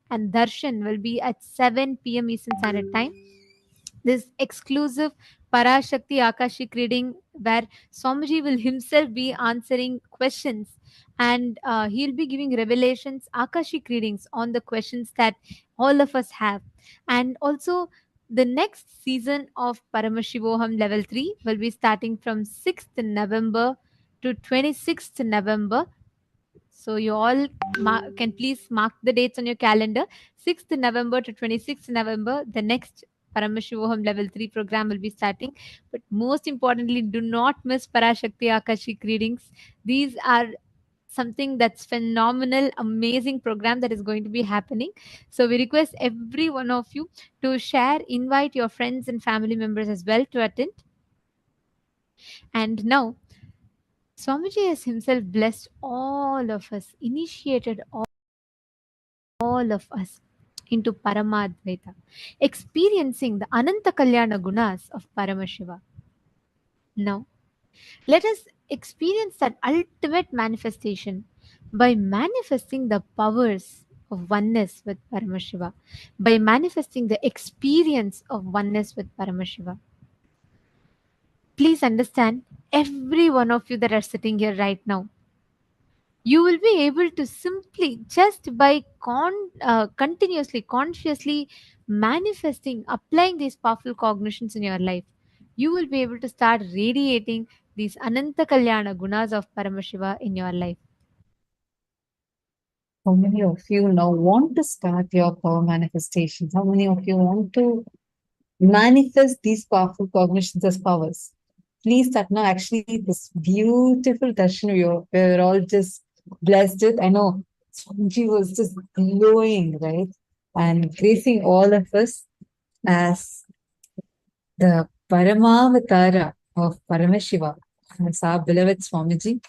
and darshan will be at 7 p.m. Eastern Standard Time. This exclusive Parashakti Akashik reading where Swamiji will himself be answering questions, and he'll be giving revelations, Akashik readings on the questions that all of us have. And also, the next season of Paramashivoham Level 3 will be starting from 6th November to 26th November. So you all can please mark the dates on your calendar. 6th November to 26th November, the next Paramashivoham Level 3 program will be starting. But most importantly, do not miss Parashakti Akashik readings. These are something that's phenomenal, amazing program that is going to be happening. So we request every one of you to share, invite your friends and family members as well to attend. And now, Swamiji has himself blessed all of us, initiated all of us into Paramadvaita, experiencing the Ananta Kalyana Gunas of Paramashiva. Now, let us experience that ultimate manifestation by manifesting the powers of oneness with Paramashiva, by manifesting the experience of oneness with Paramashiva. Please understand, every one of you that are sitting here right now, you will be able to simply just by continuously consciously manifesting, applying these powerful cognitions in your life, you will be able to start radiating these Ananta Kalyana Gunas of Paramashiva in your life. How many of you now want to start your power manifestations? How many of you want to manifest these powerful cognitions as powers? Please start now. Actually, this beautiful darshan we're all just blessed with. I know Swamiji was just glowing, right? And gracing all of us as the Paramavatara of Paramashiva, as our beloved Swamiji.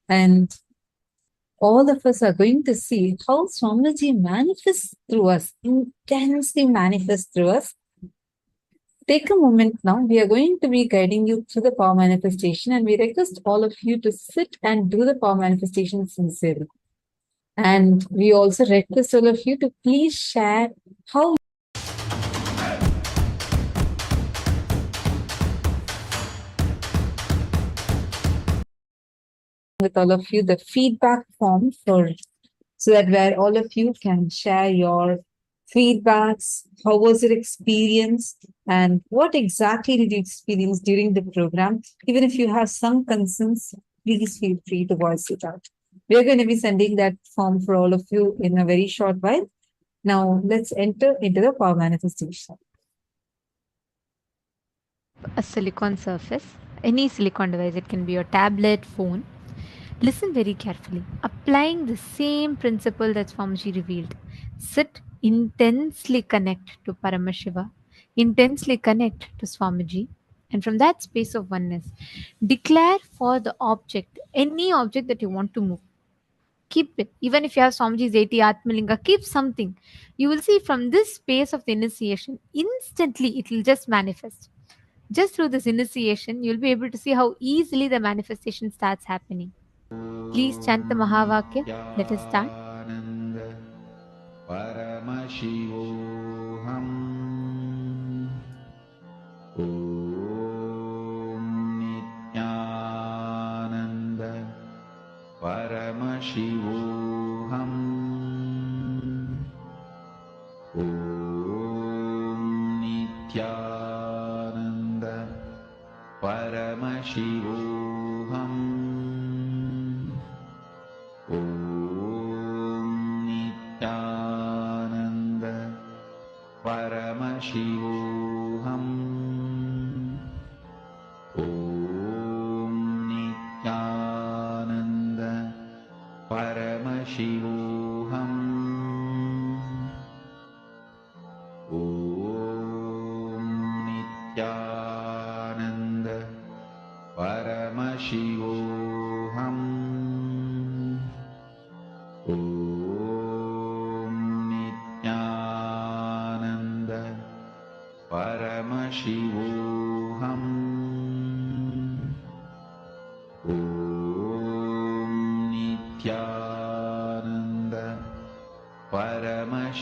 And all of us are going to see how Swamiji manifests through us, intensely manifests through us. Take a moment now. We are going to be guiding you through the power manifestation, and we request all of you to sit and do the power manifestation sincerely. And we also request all of you to please share how with all of you the feedback form so that where all of you can share your feedbacks, how was your experience, and what exactly did you experience during the program. Even if you have some concerns, please feel free to voice it out. We are going to be sending that form for all of you in a very short while. Now, let's enter into the power manifestation. A silicon surface, any silicon device, it can be your tablet, phone. Listen very carefully, applying the same principle that Swamiji revealed. Sit, intensely connect to Paramashiva, intensely connect to Swamiji, and from that space of oneness, declare for the object, any object that you want to move. Keep it. Even if you have Swamiji's 80 Atmalinga, keep something. You will see from this space of the initiation, instantly it will just manifest. Just through this initiation, you'll be able to see how easily the manifestation starts happening. Please chant the Mahavakya. Let us start. Paramashivoham. Om Nithyananda Paramashivoham. Om Nithyananda Paramashivoham. Om Nithyananda Paramashivoham. Om Nithyananda Paramashivoham. Om Nithyananda Paramashivoham. Om Nithyananda Paramashivoham. Om Nithyananda Paramashivoham.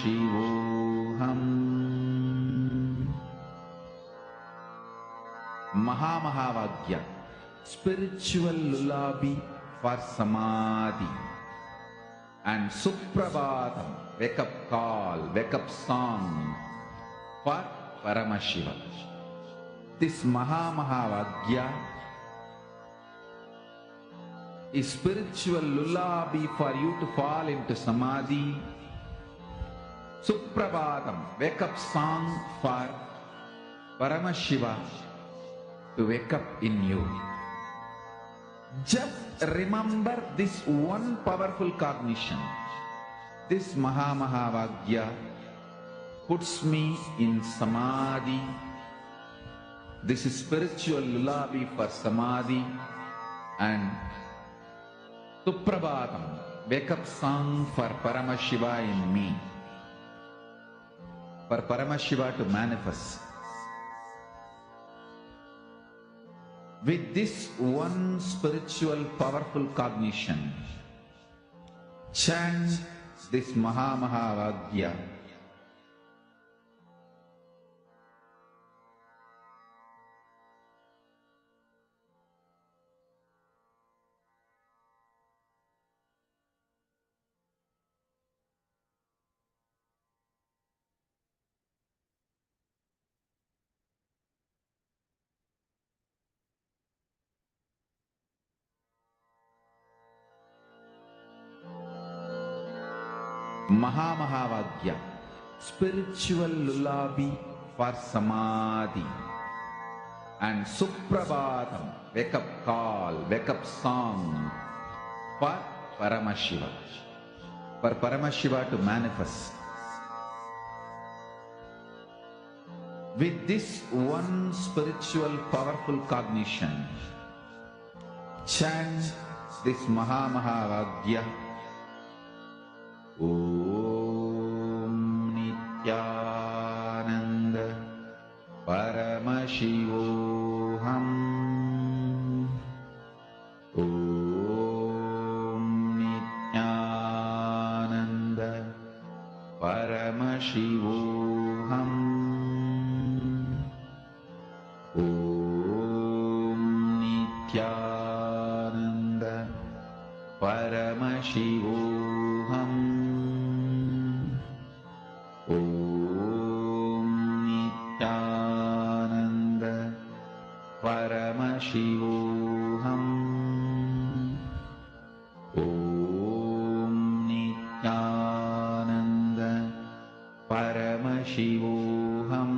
Paramashivoham. Mahā spiritual lullaby for samadhi. And Suprabhatam, wake up call, wake up song for Paramashiva. This Mahā is spiritual lullaby for you to fall into samadhi. Suprabhatam, wake up song for Paramashiva to wake up in you. Just remember this one powerful cognition. This Mahā puts me in samadhi. This is spiritual lullaby for samadhi. And Suprabhatam, wake up song for Paramashiva in me. For Paramashiva to manifest. With this one spiritual powerful cognition, chant this Mahā. Mahā spiritual lullaby for samadhi. And Suprabhatam, wake up call, wake up song for Paramashiva. For Paramashiva to manifest. With this one spiritual powerful cognition, chant this Mahā. Om Nithyananda Paramashivoham. Om Nithyananda Paramashivoham. Om Nithyananda Paramashivoham. Paramashivoham. Om Nithyananda Paramashivoham. Om Nithyananda Paramashivoham.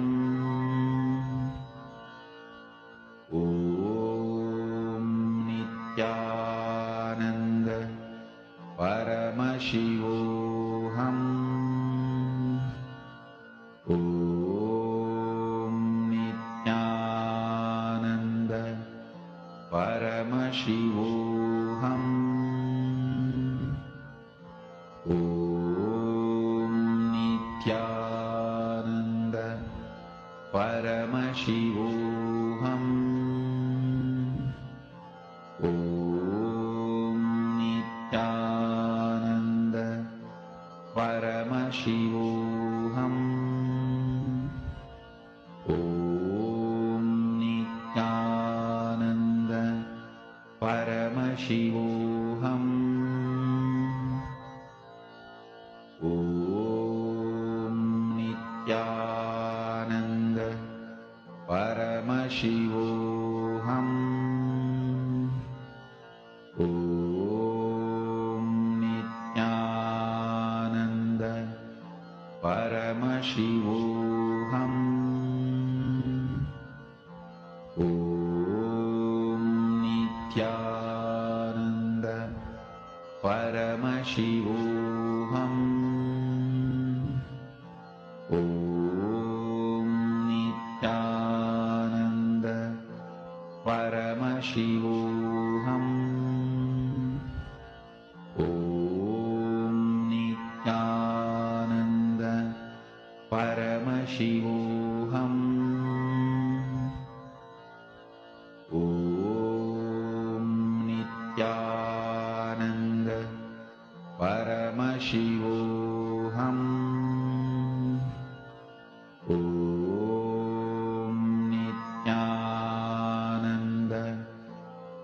Om Nithyananda Paramashivoham. Om Nithyananda Paramashivoham. Om Nithyananda Paramashivoham. Om Nithyananda Paramashivoham. Om Nithyananda Paramashivoham. Om Nithyananda Paramashivoham. Om Nithyananda Paramashivoham. Om Nithyananda Paramashivoham. Om Nithyananda Paramashivoham. Om Nithyananda Paramashivoham.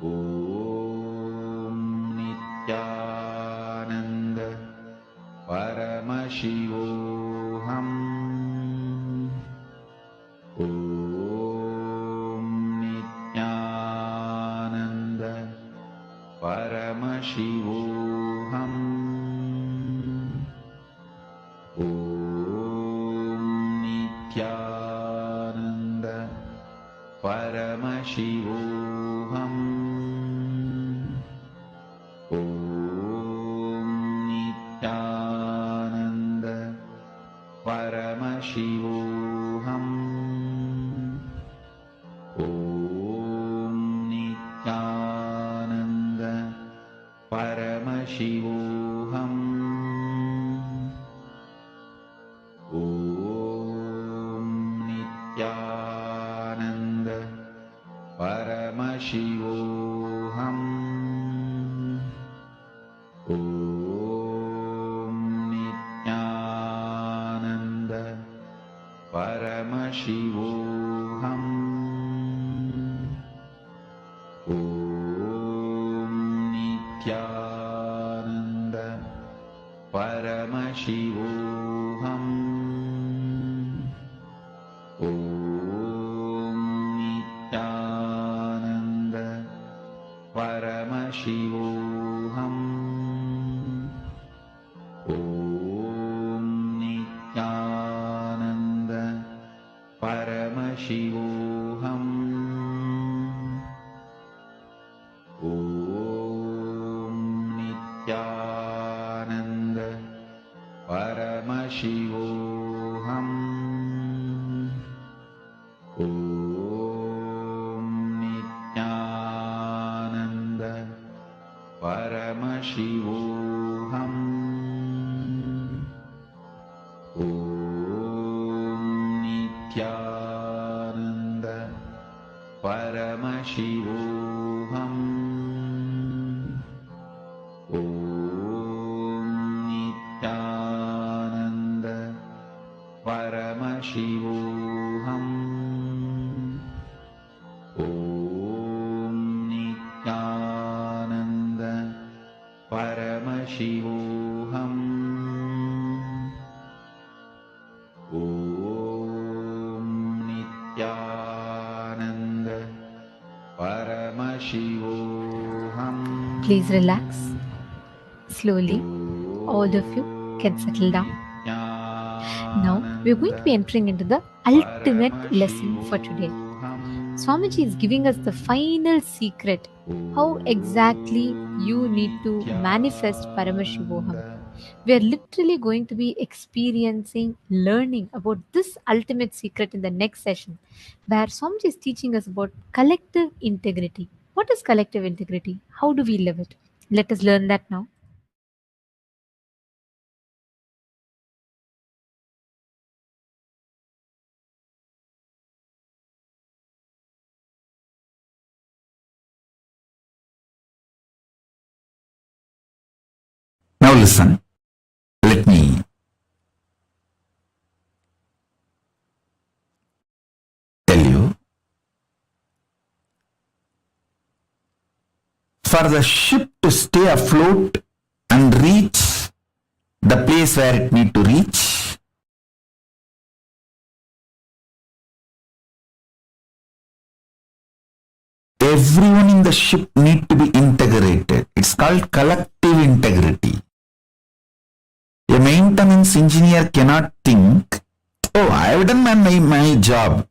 Om Nithyananda Paramashivoham. Om Nithyananda Paramashivoham. Om Nithyananda Paramashivoham. Om Nithyananda Paramashivoham. Om Nithyananda Paramashivoham. Om Nithyananda Paramashivoham. Om Nithyananda Paramashivoham. Om Nithyananda Paramashivoham. Om Nithyananda Paramashivoham. Om Nithyananda Paramashivoham. Om Nithyananda Paramashivoham. Om Nithyananda Paramashivoham. Om Nithyananda Paramashivoham. Om Nithyananda Paramashivoham. Om Nithyananda Paramashivoham. Om Nithyananda Paramashivoham. Please relax. Slowly, all of you can settle down. Now, we're going to be entering into the ultimate lesson for today. Swamiji is giving us the final secret how exactly you need to manifest Paramashivoham. We are literally going to be experiencing, learning about this ultimate secret in the next session, where Swamiji is teaching us about collective integrity. What is collective integrity? How do we live it? Let us learn that now. Now listen, let me tell you. For the ship to stay afloat and reach the place where it need to reach, everyone in the ship need to be integrated. It's called collective integrity. A maintenance engineer cannot think, oh, I have done my job,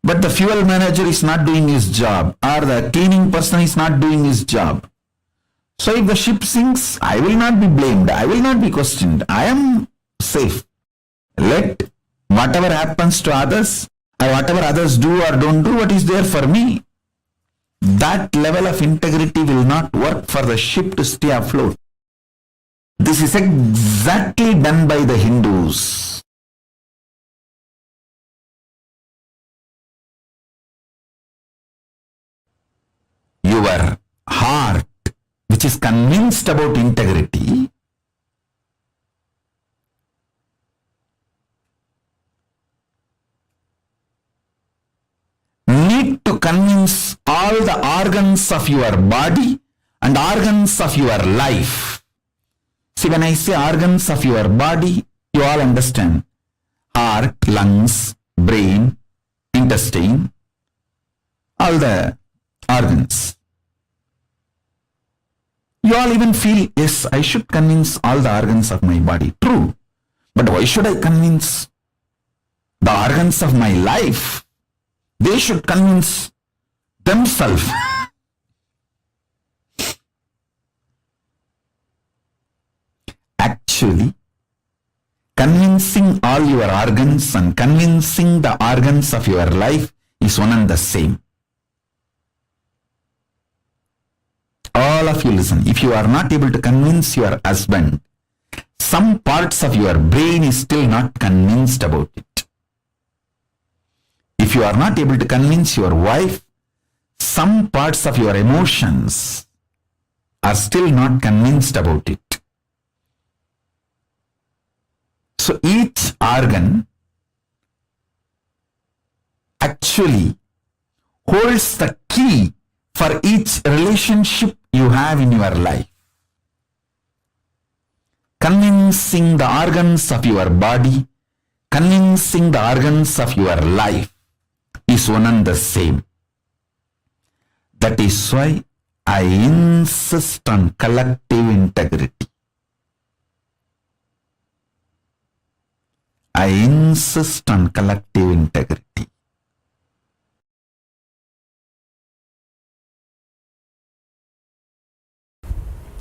but the fuel manager is not doing his job, or the cleaning person is not doing his job. So if the ship sinks, I will not be blamed, I will not be questioned, I am safe. Let whatever happens to others, or whatever others do or don't do, what is there for me. That level of integrity will not work for the ship to stay afloat. This is exactly done by the Hindus. Your heart, which is convinced about integrity, need to convince all the organs of your body and organs of your life. See, when I say organs of your body, you all understand. Heart, lungs, brain, intestine, all the organs. You all even feel, yes, I should convince all the organs of my body. True. But why should I convince the organs of my life? They should convince themselves. Actually, convincing all your organs and convincing the organs of your life is one and the same. All of you listen. If you are not able to convince your husband, some parts of your brain is still not convinced about it. If you are not able to convince your wife, some parts of your emotions are still not convinced about it. So each organ actually holds the key for each relationship you have in your life. Convincing the organs of your body, convincing the organs of your life is one and the same. That is why I insist on collective integrity. I insist on collective integrity.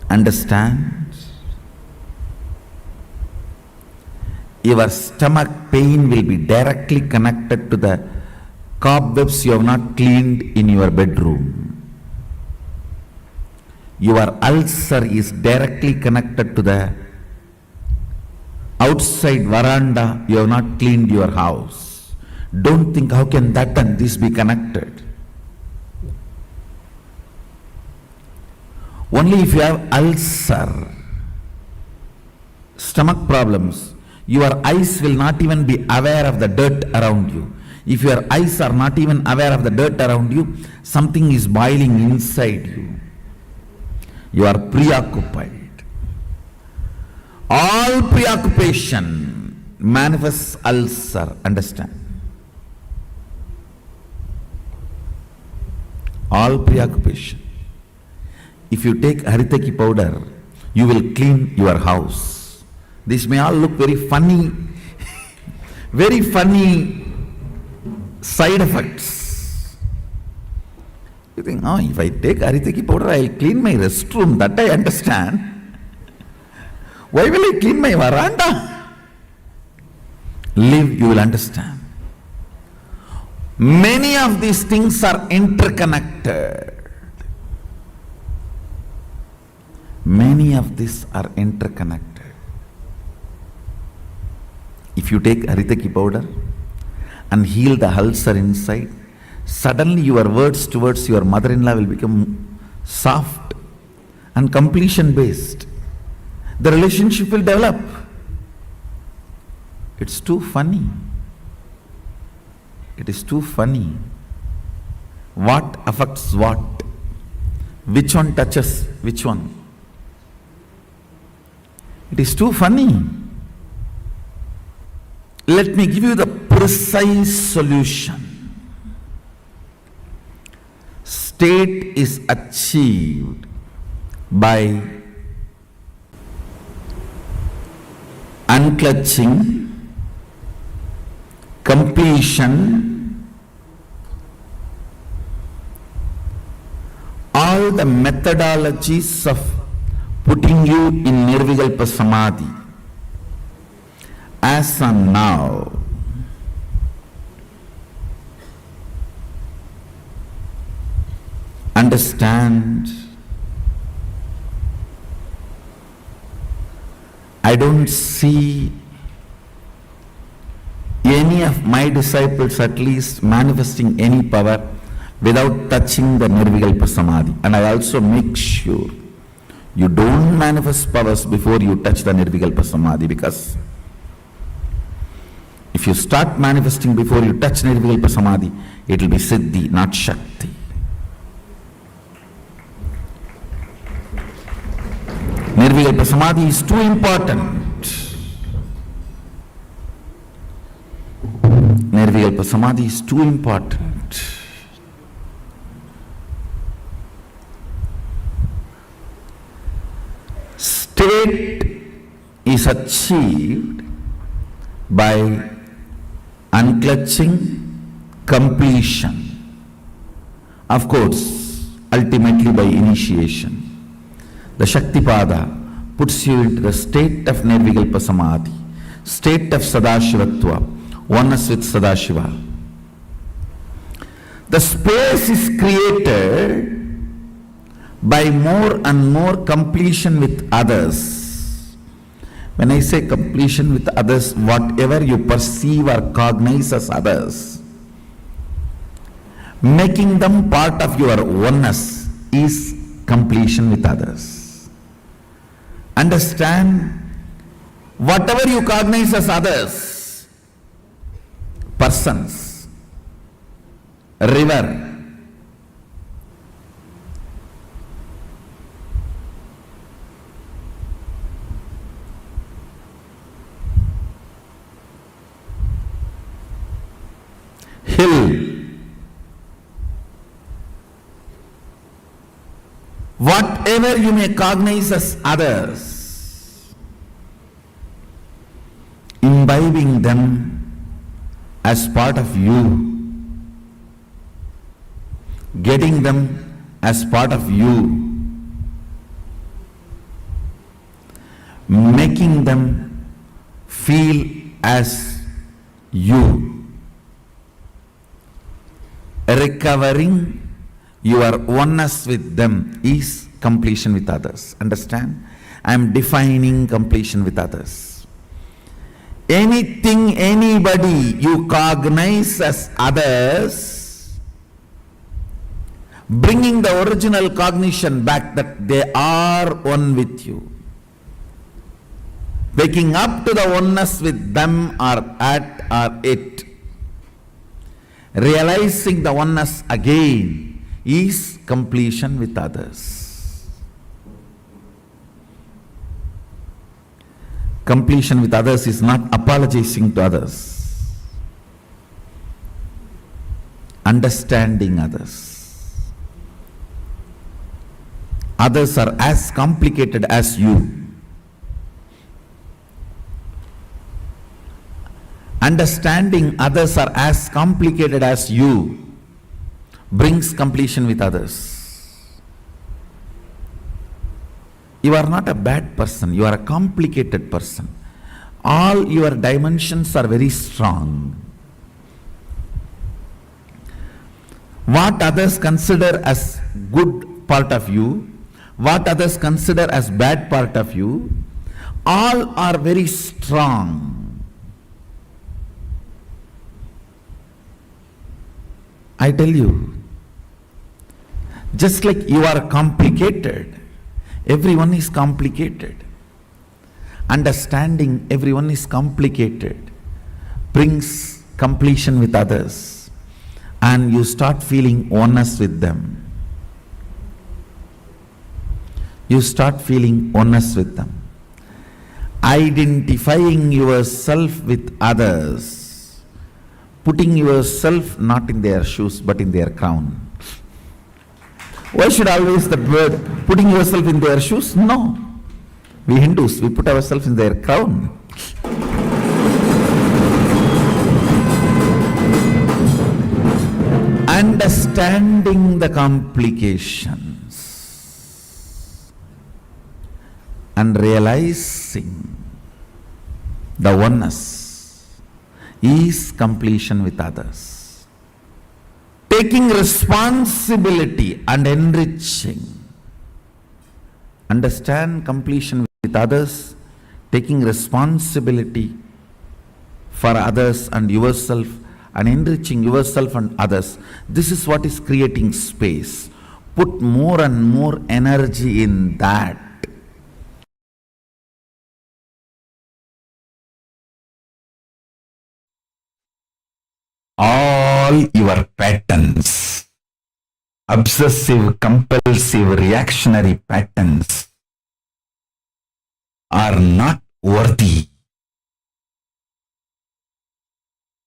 Understand? Your stomach pain will be directly connected to the cobwebs you have not cleaned in your bedroom. Your ulcer is directly connected to the outside veranda you have not cleaned your house. Don't think how can that and this be connected. Only if you have ulcer, stomach problems, your eyes will not even be aware of the dirt around you. If your eyes are not even aware of the dirt around you, something is boiling inside you. You are preoccupied. All preoccupation manifests ulcer. Understand? All preoccupation. If you take haritaki powder, you will clean your house. This may all look very funny, very funny side effects. You think, oh, if I take haritaki powder, I will clean my restroom. That I understand. Why will I clean my veranda? Live, you will understand. Many of these things are interconnected. Many of these are interconnected. If you take haritaki powder and heal the ulcer inside, suddenly your words towards your mother-in-law will become soft and completion based. The relationship will develop. It's too funny. It is too funny. What affects what? Which one touches which one? It is too funny. Let me give you the precise solution. State is achieved by unclutching, completion, all the methodologies of putting you in Nirvikalpa Samadhi. As on now, understand, I don't see any of my disciples at least manifesting any power without touching the Nirvikalpa Samadhi. And I also make sure you don't manifest powers before you touch the Nirvikalpa Samadhi, because If you start manifesting before you touch Nirvikalpa Samadhi, it will be Siddhi, not Shakti. Nirvikalpa Samadhi is too important. Nirvikalpa Samadhi is too important. State is achieved by unclutching completion. Of course, ultimately by initiation. The Shaktipada puts you into the state of Nirvikalpa Samadhi, state of Sadashiva Tattva, oneness with Sadashiva. The space is created by more and more completion with others. When I say completion with others, whatever you perceive or cognize as others, making them part of your oneness is completion with others. Understand, whatever you cognize as others, persons, river, hill, whatever you may cognize as others, imbibing them as part of you, getting them as part of you, making them feel as you, recovering your oneness with them is completion with others. Understand? I am defining completion with others. Anything, anybody you cognize as others, bringing the original cognition back that they are one with you, waking up to the oneness with them or at or it, realizing the oneness again is completion with others. Completion with others is not apologizing to others. Understanding others. Others are as complicated as you. Understanding others are as complicated as you brings completion with others. You are not a bad person, you are a complicated person. All your dimensions are very strong. What others consider as good part of you, what others consider as bad part of you, all are very strong. I tell you, just like you are complicated, everyone is complicated. Understanding everyone is complicated brings completion with others, and you start feeling oneness with them. You start feeling oneness with them. Identifying yourself with others, putting yourself not in their shoes but in their crown. Why should always the word putting yourself in their shoes? No. We Hindus, we put ourselves in their crown. Understanding the complications and realizing the oneness is completion with others. Taking responsibility and enriching. Understand completion with others, taking responsibility for others and yourself, and enriching yourself and others. This is what is creating space. Put more and more energy in that. all your patterns, obsessive, compulsive, reactionary patterns, are not worthy.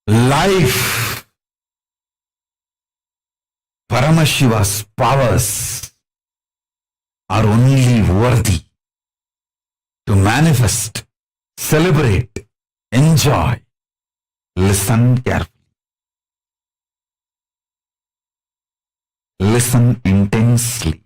Life, Paramashiva's powers are only worthy to manifest, celebrate, enjoy. Listen carefully. Listen intensely.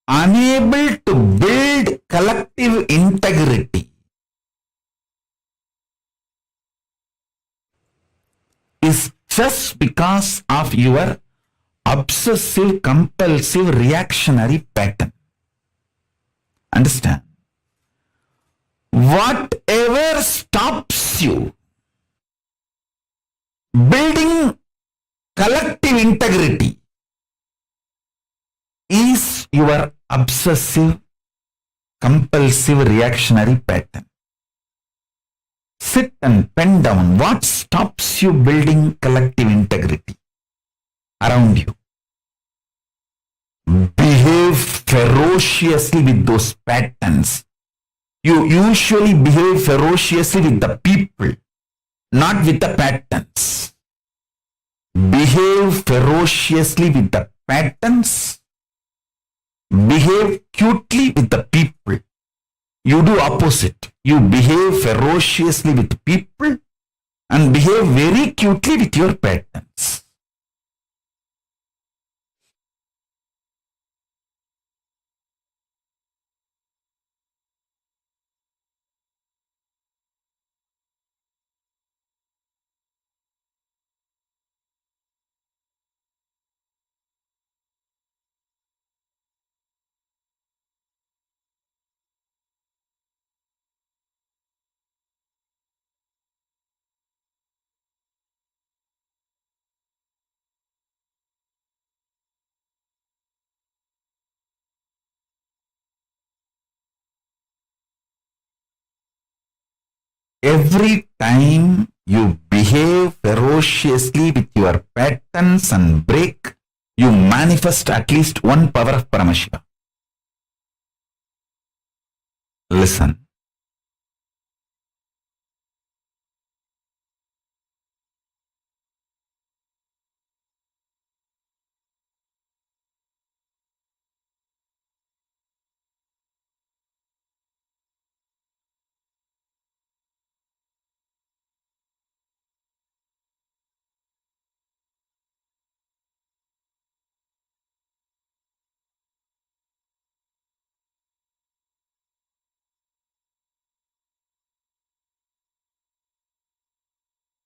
Unable to build collective integrity is just because of your obsessive, compulsive, reactionary pattern. Understand? Whatever stops you building collective integrity is your obsessive, compulsive, reactionary pattern. Sit and pen down what stops you building collective integrity around you. Behave ferociously with those patterns. You usually behave ferociously with the people, not with the patterns. Behave ferociously with the patterns. Behave cutely with the people. You do opposite. You behave ferociously with people and behave very cutely with your patterns. Every time you behave ferociously with your patterns and break, you manifest at least one power of Paramashiva. Listen.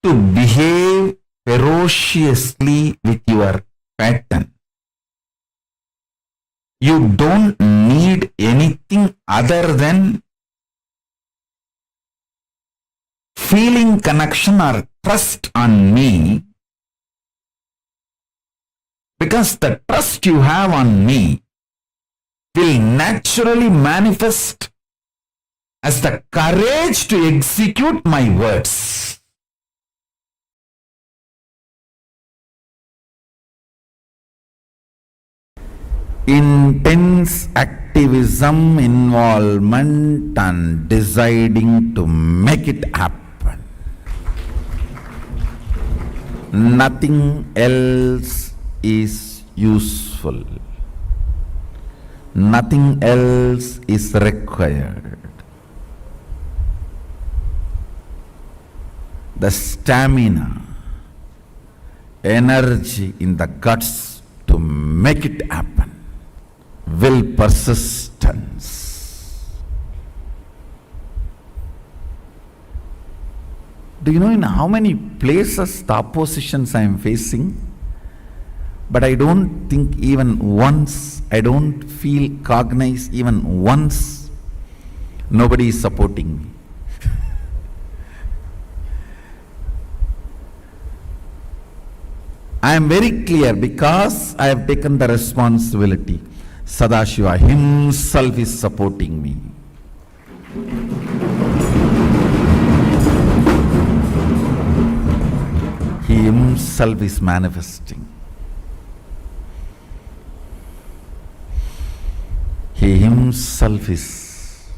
To behave ferociously with your pattern, you don't need anything other than feeling connection or trust on me, because the trust you have on me will naturally manifest as the courage to execute my words. Intense activism, involvement, and deciding to make it happen. Nothing else is useful. Nothing else is required. The stamina, energy in the guts to make it happen. Will, persistence. Do you know in how many places the oppositions I am facing? But I don't think even once, I don't feel cognized even once, nobody is supporting me. I am very clear because I have taken the responsibility. Sadashiva himself is supporting me. He himself is manifesting. He himself is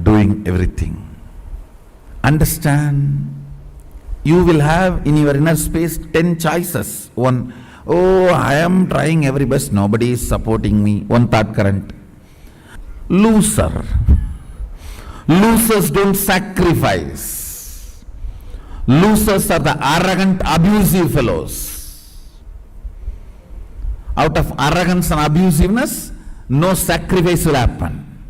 doing everything. Understand? You will have in your inner space 10 choices. One, oh, I am trying every best, nobody is supporting me. One thought current. Loser. Losers don't sacrifice. Losers are the arrogant, abusive fellows. Out of arrogance and abusiveness, no sacrifice will happen.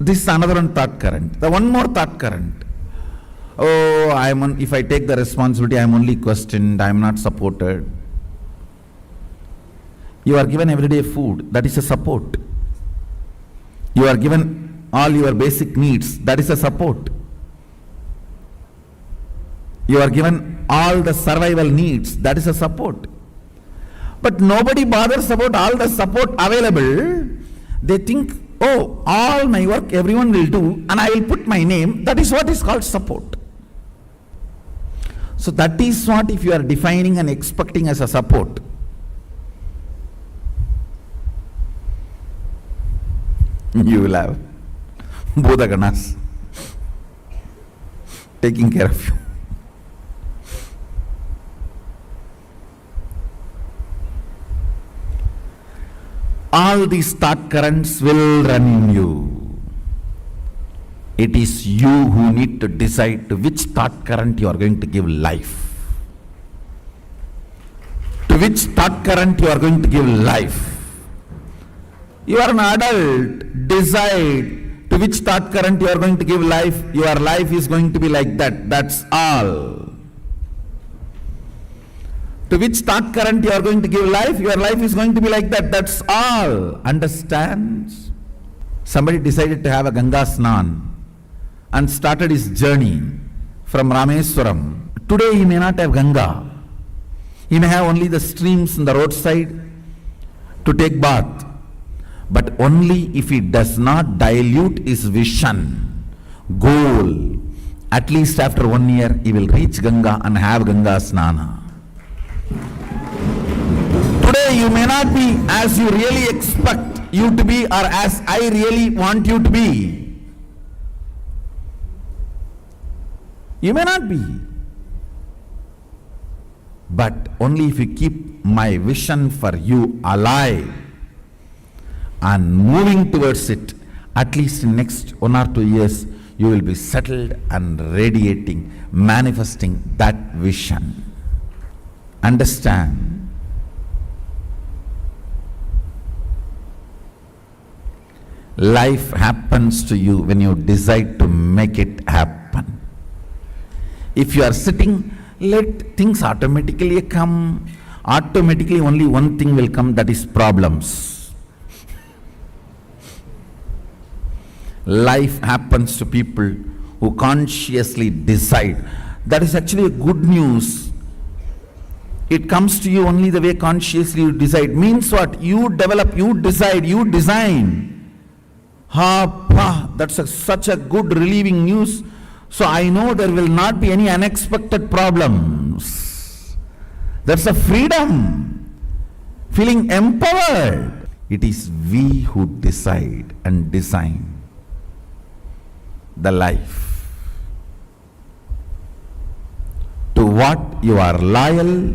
This is another one thought current. The one more thought current. Oh, if I take the responsibility, I am only questioned, I am not supported. You are given everyday food, that is a support. You are given all your basic needs, that is a support. You are given all the survival needs, that is a support. But nobody bothers about all the support available. They think, oh, all my work everyone will do and I will put my name, that is what is called support. So that is what if you are defining and expecting as a support. You will have Bodhaganas taking care of you. All these thought currents will run in you. It is you who need to decide to which thought current you are going to give life. To which thought current you are going to give life. You are an adult, decide to which thought current you are going to give life. Your life is going to be like that, that's all. To which thought current you are going to give life, your life is going to be like that, that's all. Understand? Somebody decided to have a Ganga Snan and started his journey from Rameswaram. Today he may not have Ganga. He may have only the streams in the roadside to take bath. But only if he does not dilute his vision, goal, at least after 1 year he will reach Ganga and have Ganga Snana. Today you may not be as you really expect you to be or as I really want you to be. You may not be. But only if you keep my vision for you alive and moving towards it, at least in next 1 or 2 years, you will be settled and radiating, manifesting that vision. Understand? Life happens to you when you decide to make it happen. If you are sitting, let things automatically come. Automatically only one thing will come, that is problems. Life happens to people who consciously decide. That is actually good news. It comes to you only the way consciously you decide. Means what? You develop, you decide, you design. That's such a good relieving news. So I know there will not be any unexpected problems. That's a freedom. Feeling empowered. It is we who decide and design the life. To what you are loyal,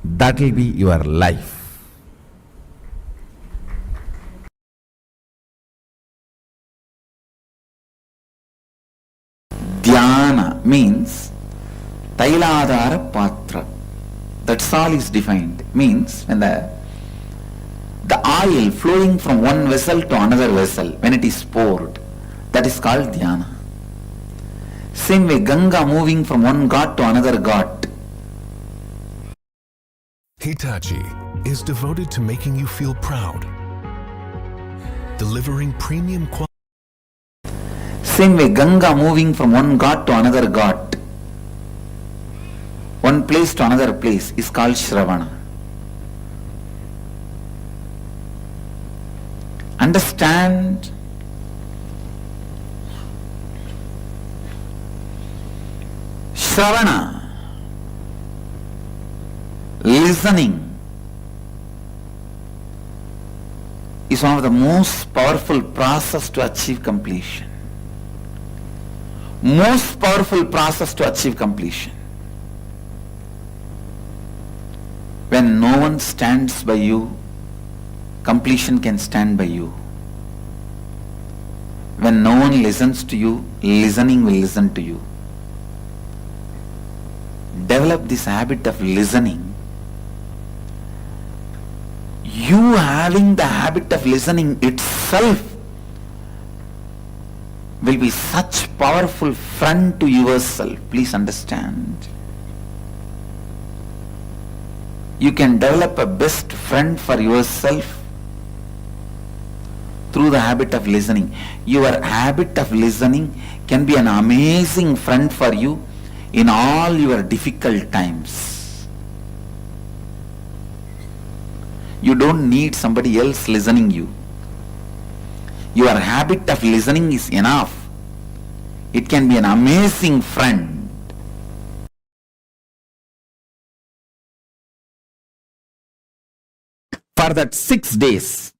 that will be your life. Dhyana means Tailadhara Patra. That's all is defined. Means when the The oil flowing from one vessel to another vessel, when it is poured, that is called dhyana. Same way, Ganga moving from one god to another god. Hitachi is devoted to making you feel proud, delivering premium quality. Same way, Ganga moving from one god to another god, one place to another place, is called Shravana. Understand? Shravana, listening, is one of the most powerful process to achieve completion. Most powerful process to achieve completion. When no one stands by you, completion can stand by you. When no one listens to you, listening will listen to you. Develop this habit of listening. You having the habit of listening itself will be such powerful friend to yourself. Please understand. You can develop a best friend for yourself through the habit of listening. Your habit of listening can be an amazing friend for you in all your difficult times. You don't need somebody else listening you. Your habit of listening is enough. It can be an amazing friend. For that 6 days,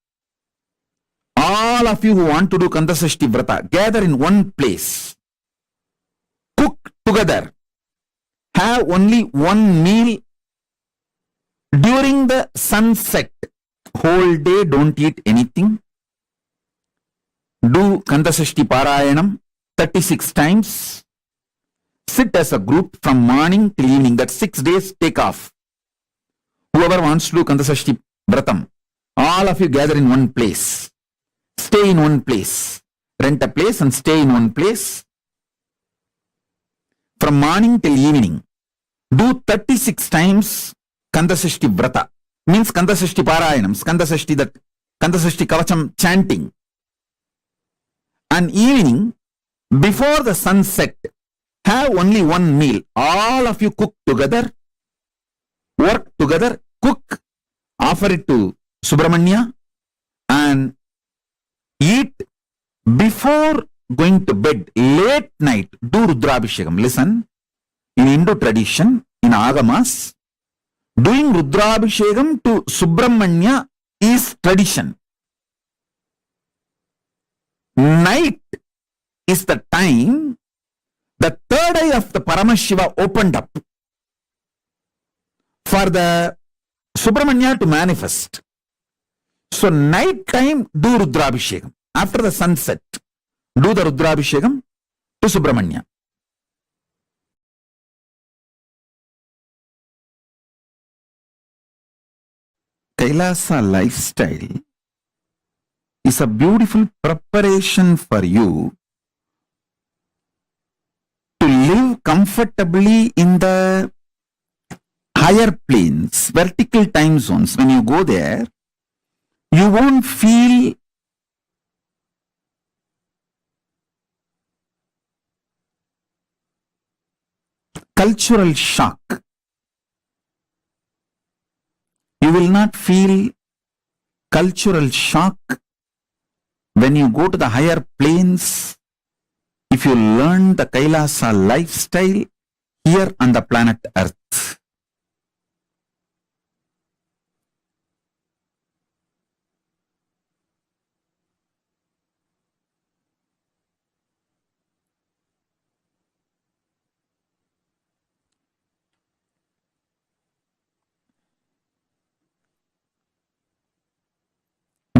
all of you who want to do Kandasashti Vrata, gather in one place. Cook together. Have only one meal during the sunset. Whole day don't eat anything. Do Kandasashti Parayanam 36 times. Sit as a group from morning till evening. That 6 days take off. Whoever wants to do Kandasashti Vratam, all of you gather in one place. Stay in one place. Rent a place and stay in one place. From morning till evening. Do 36 times Kandasashti Vrata. Means Kandasashti Parayanam. Kandasashti Kavacham chanting. And evening, before the sunset, have only one meal. All of you cook together, work together, cook, offer it to Subramanya, and eat before going to bed. Late night, do Rudrabhishekam. Listen, in Hindu tradition, in Agamas, doing Rudrabhishekam to Subramanya is tradition. Night is the time the third eye of the Paramashiva opened up for the Subramanya to manifest. So night time do Rudrabhishekam. After the sunset, do the Rudrabhishekam to Subramanya. Kailasa lifestyle is a beautiful preparation for you to live comfortably in the higher planes, vertical time zones. When you go there, you won't feel cultural shock. You will not feel cultural shock when you go to the higher planes if you learn the Kailasa lifestyle here on the planet Earth.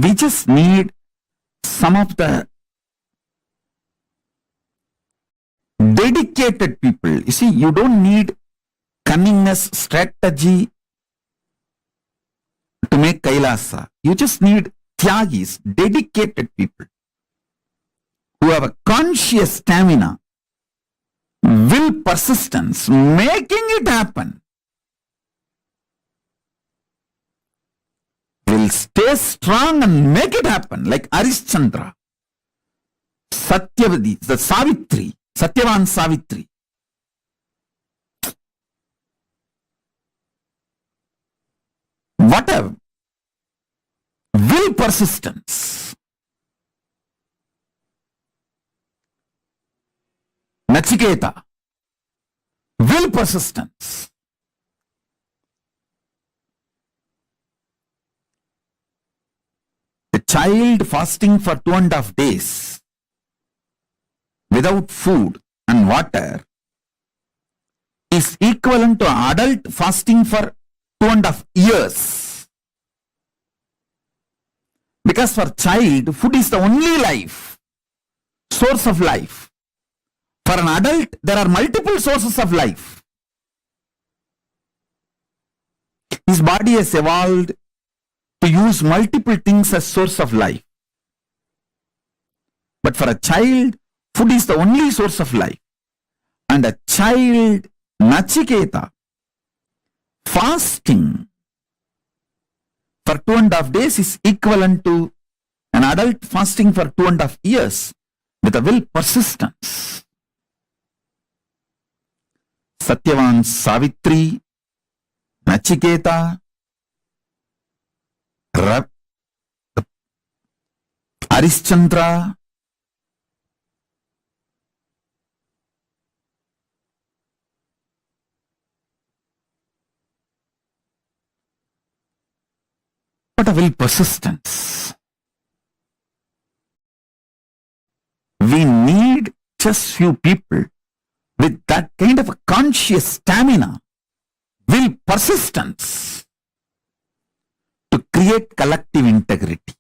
We just need some of the dedicated people. You see, you don't need cunningness, strategy to make Kailasa. You just need tyagis, dedicated people who have a conscious stamina, will, persistence, making it happen. Will stay strong and make it happen, like Arishchandra, Satyavadi, the Savitri, Satyavan Savitri. Whatever. Will, persistence. Nachiketa. Will, persistence. A child fasting for 2.5 days without food and water is equivalent to an adult fasting for 2.5 years. Because for child, food is the only life, source of life. For an adult, there are multiple sources of life. His body has evolved to use multiple things as source of life. But for a child, food is the only source of life. And a child, Nachiketa, fasting for 2.5 days is equivalent to an adult fasting for 2.5 years with a will, persistence. Satyavan Savitri, Nachiketa, Arishchandra, what a will, persistence. We need just few people with that kind of a conscious stamina, will, persistence to create collective integrity.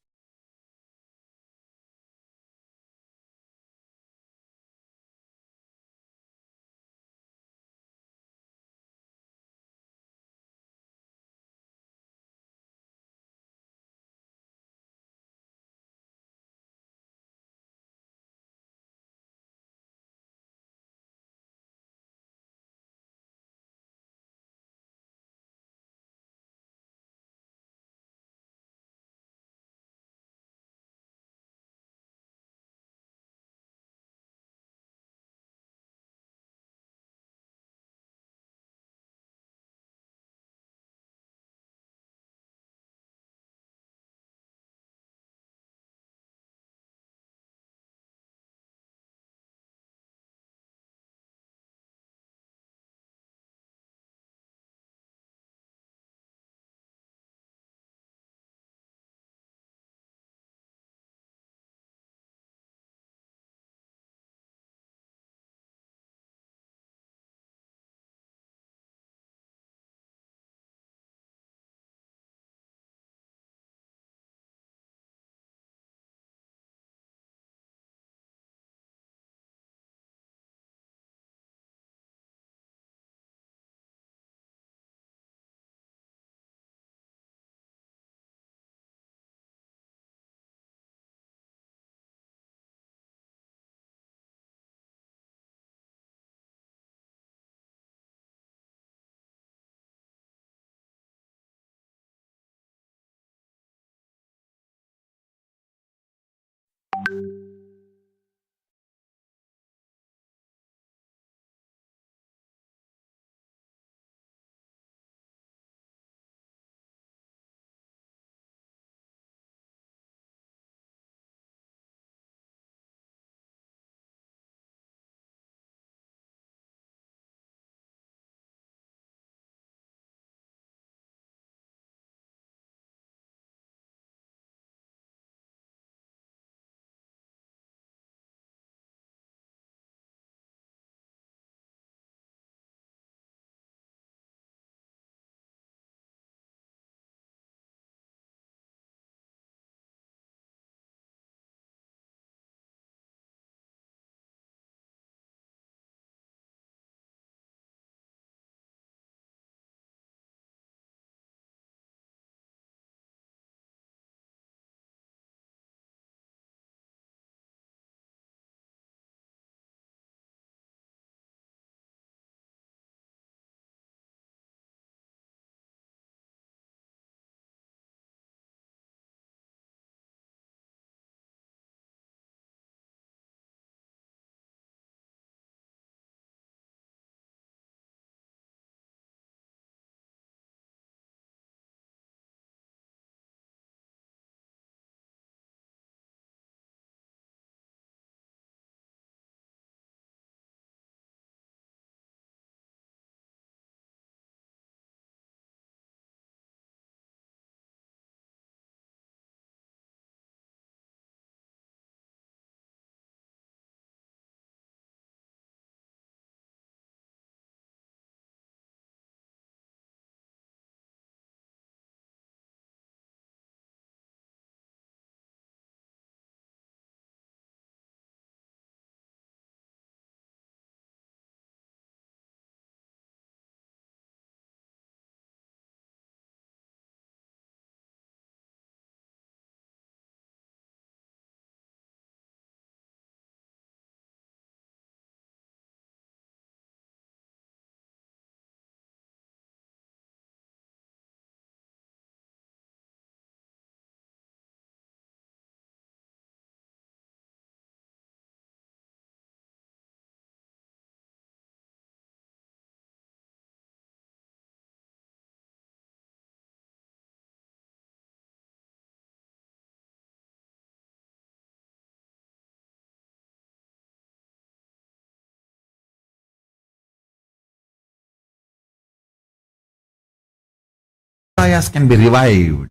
sampradayas can be revived.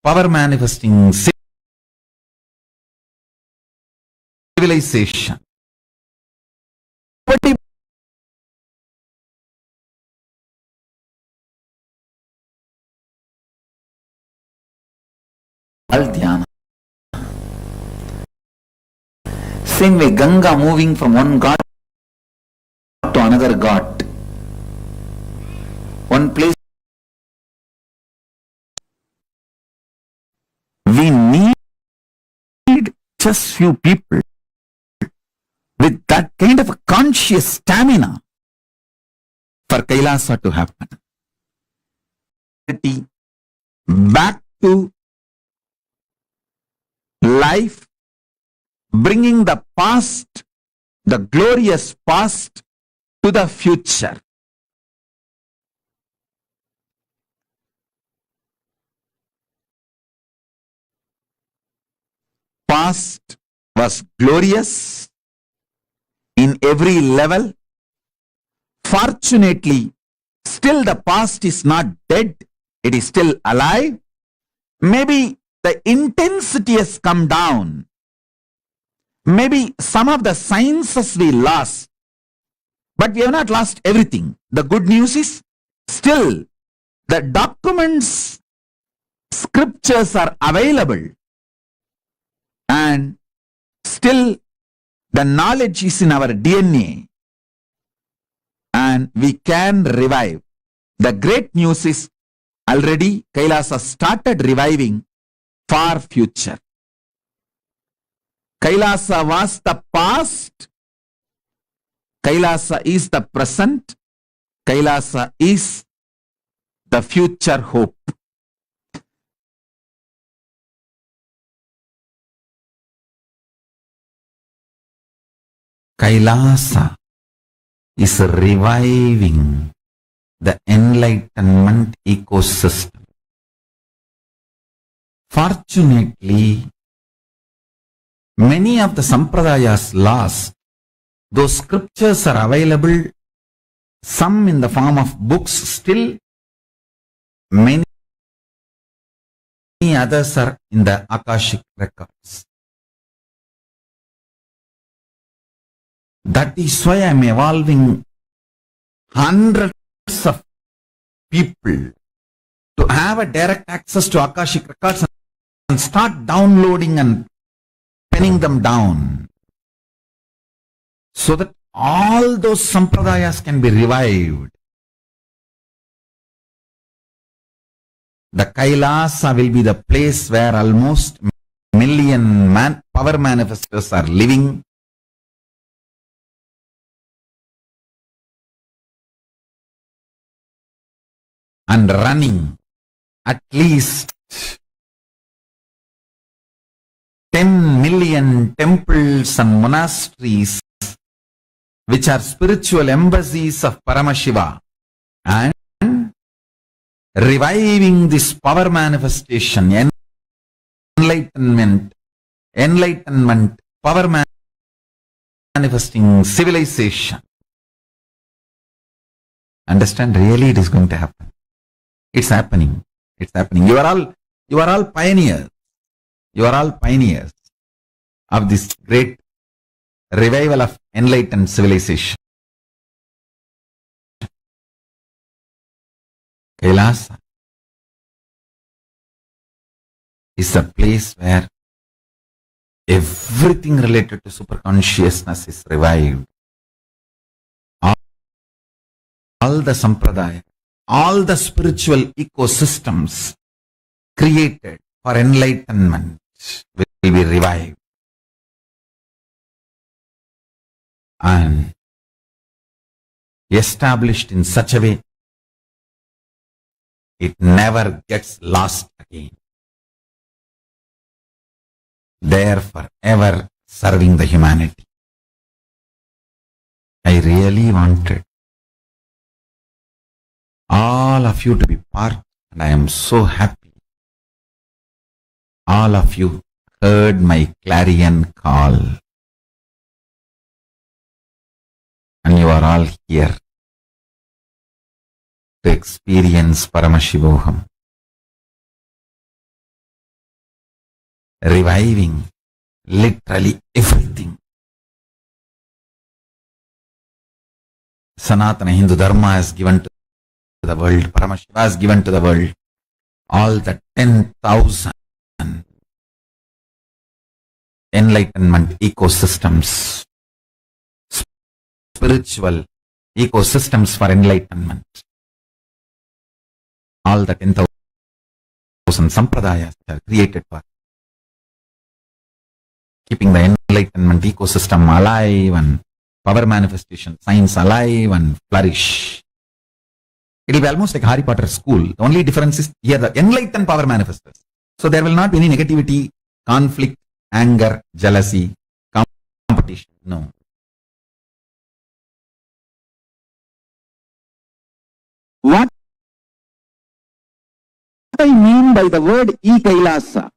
Power manifesting civilization. Dhyana. Same way, Ganga moving from one god to another god. One place. We need just few people with that kind of a conscious stamina for Kailasa to happen. Back to life, bringing the past, the glorious past, to the future. Past was glorious in every level. Fortunately, still the past is not dead. It is still alive. Maybe the intensity has come down. Maybe some of the sciences we lost, but we have not lost everything. The good news is still the documents, scriptures are available, and still the knowledge is in our DNA, and we can revive. The great news is already Kailasa started reviving far future. Kailasa was the past. Kailasa is the present. Kailasa is the future hope. Kailasa is reviving the enlightenment ecosystem. Fortunately, many of the sampradayas lost. Those scriptures are available, some in the form of books still, many others are in the Akashic records. That is why I am evolving hundreds of people to have a direct access to Akashic records and start downloading and penning them down, so that all those sampradayas can be revived. The Kailasa will be the place where almost million power manifestors are living. And running at least 10 million temples and monasteries, which are spiritual embassies of Paramashiva, and reviving this power manifestation, enlightenment, power manifesting civilization. Understand? Really, it is going to happen. It's happening. It's happening. You are all pioneers. You are all pioneers of this great revival of enlightened civilization. Kailasa is a place where everything related to superconsciousness is revived. All the sampradaya, all the spiritual ecosystems created for enlightenment will be revived. And established in such a way, it never gets lost again. There forever serving the humanity. I really wanted all of you to be part, and I am so happy. All of you heard my clarion call, and you are all here. to experience Paramashivoham, reviving literally everything. Sanatana Hindu Dharma has given to the world, Paramashiva has given to the world, all the 10,000 enlightenment ecosystems, spiritual ecosystems for enlightenment. All the 10,000 sampradayas are created for keeping the enlightenment ecosystem alive and power manifestation, science alive and flourish. It will be almost like Harry Potter school. The only difference is here the enlightened power manifestors. So there will not be any negativity, conflict, anger, jealousy, competition. No. What I mean by the word Kailasa,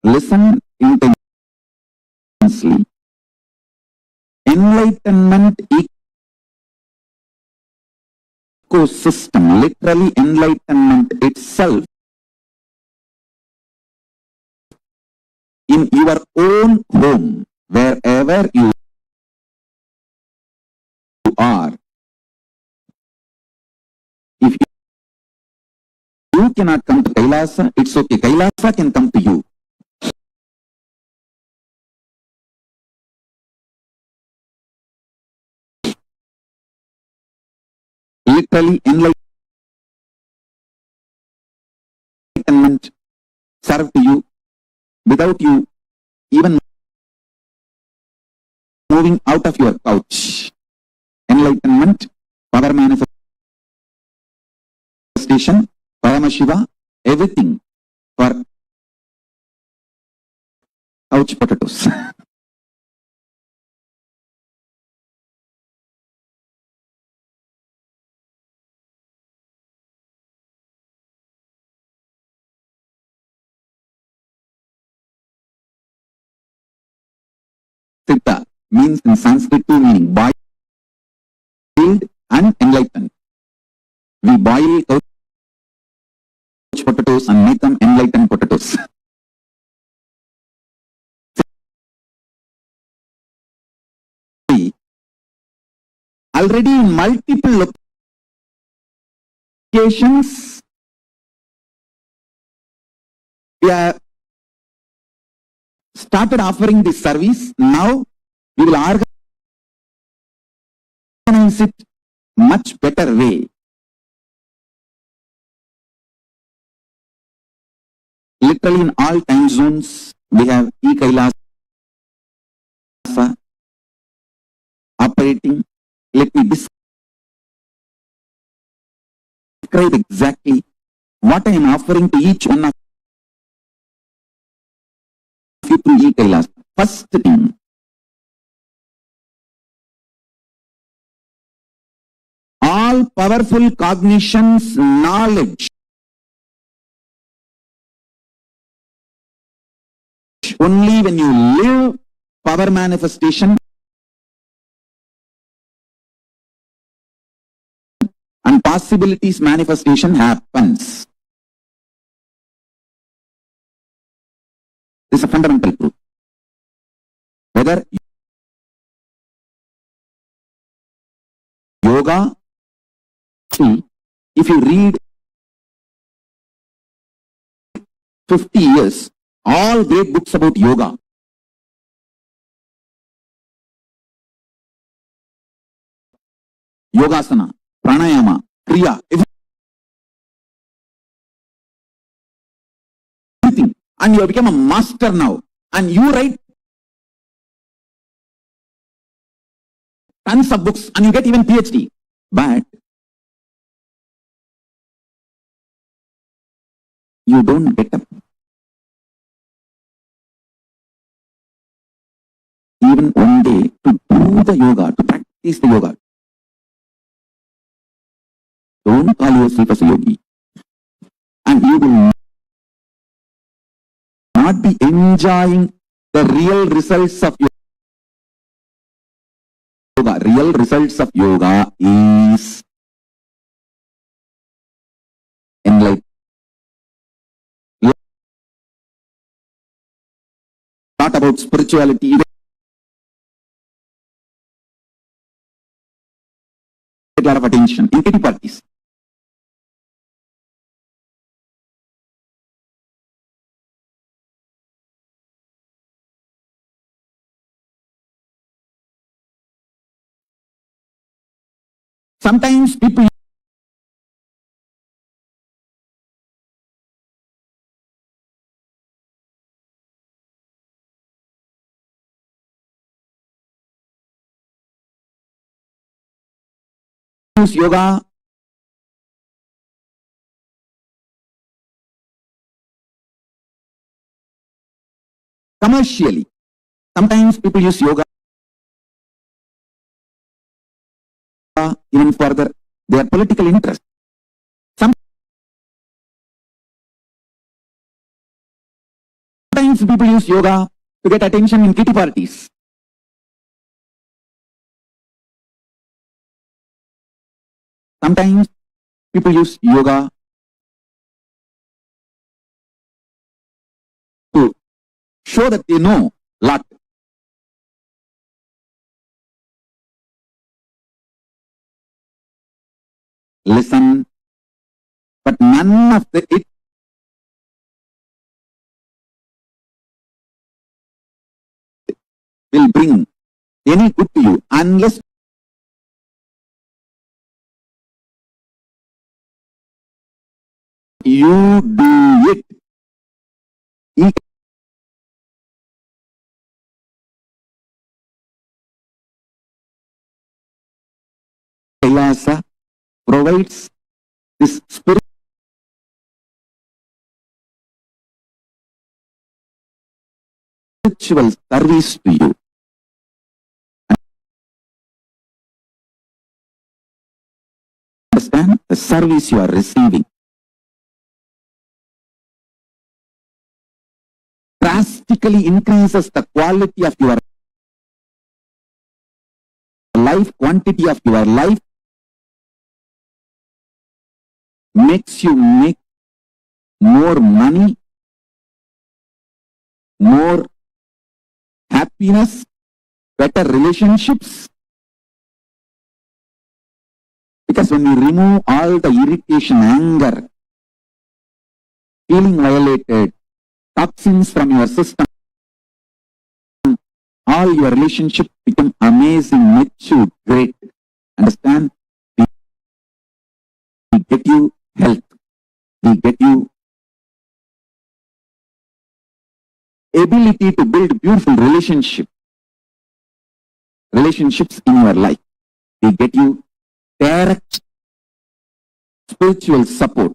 listen intensely. Enlightenment ecosystem, literally enlightenment itself, in your own home, wherever you are. If you cannot come to Kailasa, it's okay. Kailasa can come to you. Literally enlightenment serve to you without you even moving out of your couch. Enlightenment, power manifestation, Paramashiva, everything for couch potatoes. Siddha means in Sanskrit two meaning, boiled and enlightened. We boil couch potatoes and make them enlightened potatoes. Already in multiple locations, we have started offering this service. Now we will organize it much better way. Literally in all time zones, we have Kailasa operating. Let me describe exactly what I am offering to each one of you through Kailasa. First thing, all powerful cognitions, knowledge, only when you live power manifestation and possibilities manifestation happens. This is a fundamental truth. Whether yoga, see, if you read 50 years, all great books about yoga, yogasana, pranayama, kriya, everything, and you have become a master now, and you write tons of books and you get even PhD, but you don't get up even one day to do the yoga, to practice the yoga. Don't call yourself as a yogi, and you will not be enjoying the real results of yoga. Real results of yoga is taught about spirituality, you get a lot of attention in kitty parties. Sometimes people use yoga commercially. Sometimes people use yoga even for their political interest. Sometimes people use yoga to get attention in kitty parties. Sometimes people use yoga to show that they know a lot. Listen, but none of it will bring any good to you unless you do it. Kailasa provides this spiritual service to you. Understand the service you are receiving drastically increases the quality of your life, quantity of your life, makes you make more money, more happiness, better relationships. Because when you remove all the irritation, anger, feeling violated, toxins from your system, all your relationships become amazing, mature, great. Understand? We get you health. We get you ability to build beautiful relationships in your life. We get you direct spiritual support.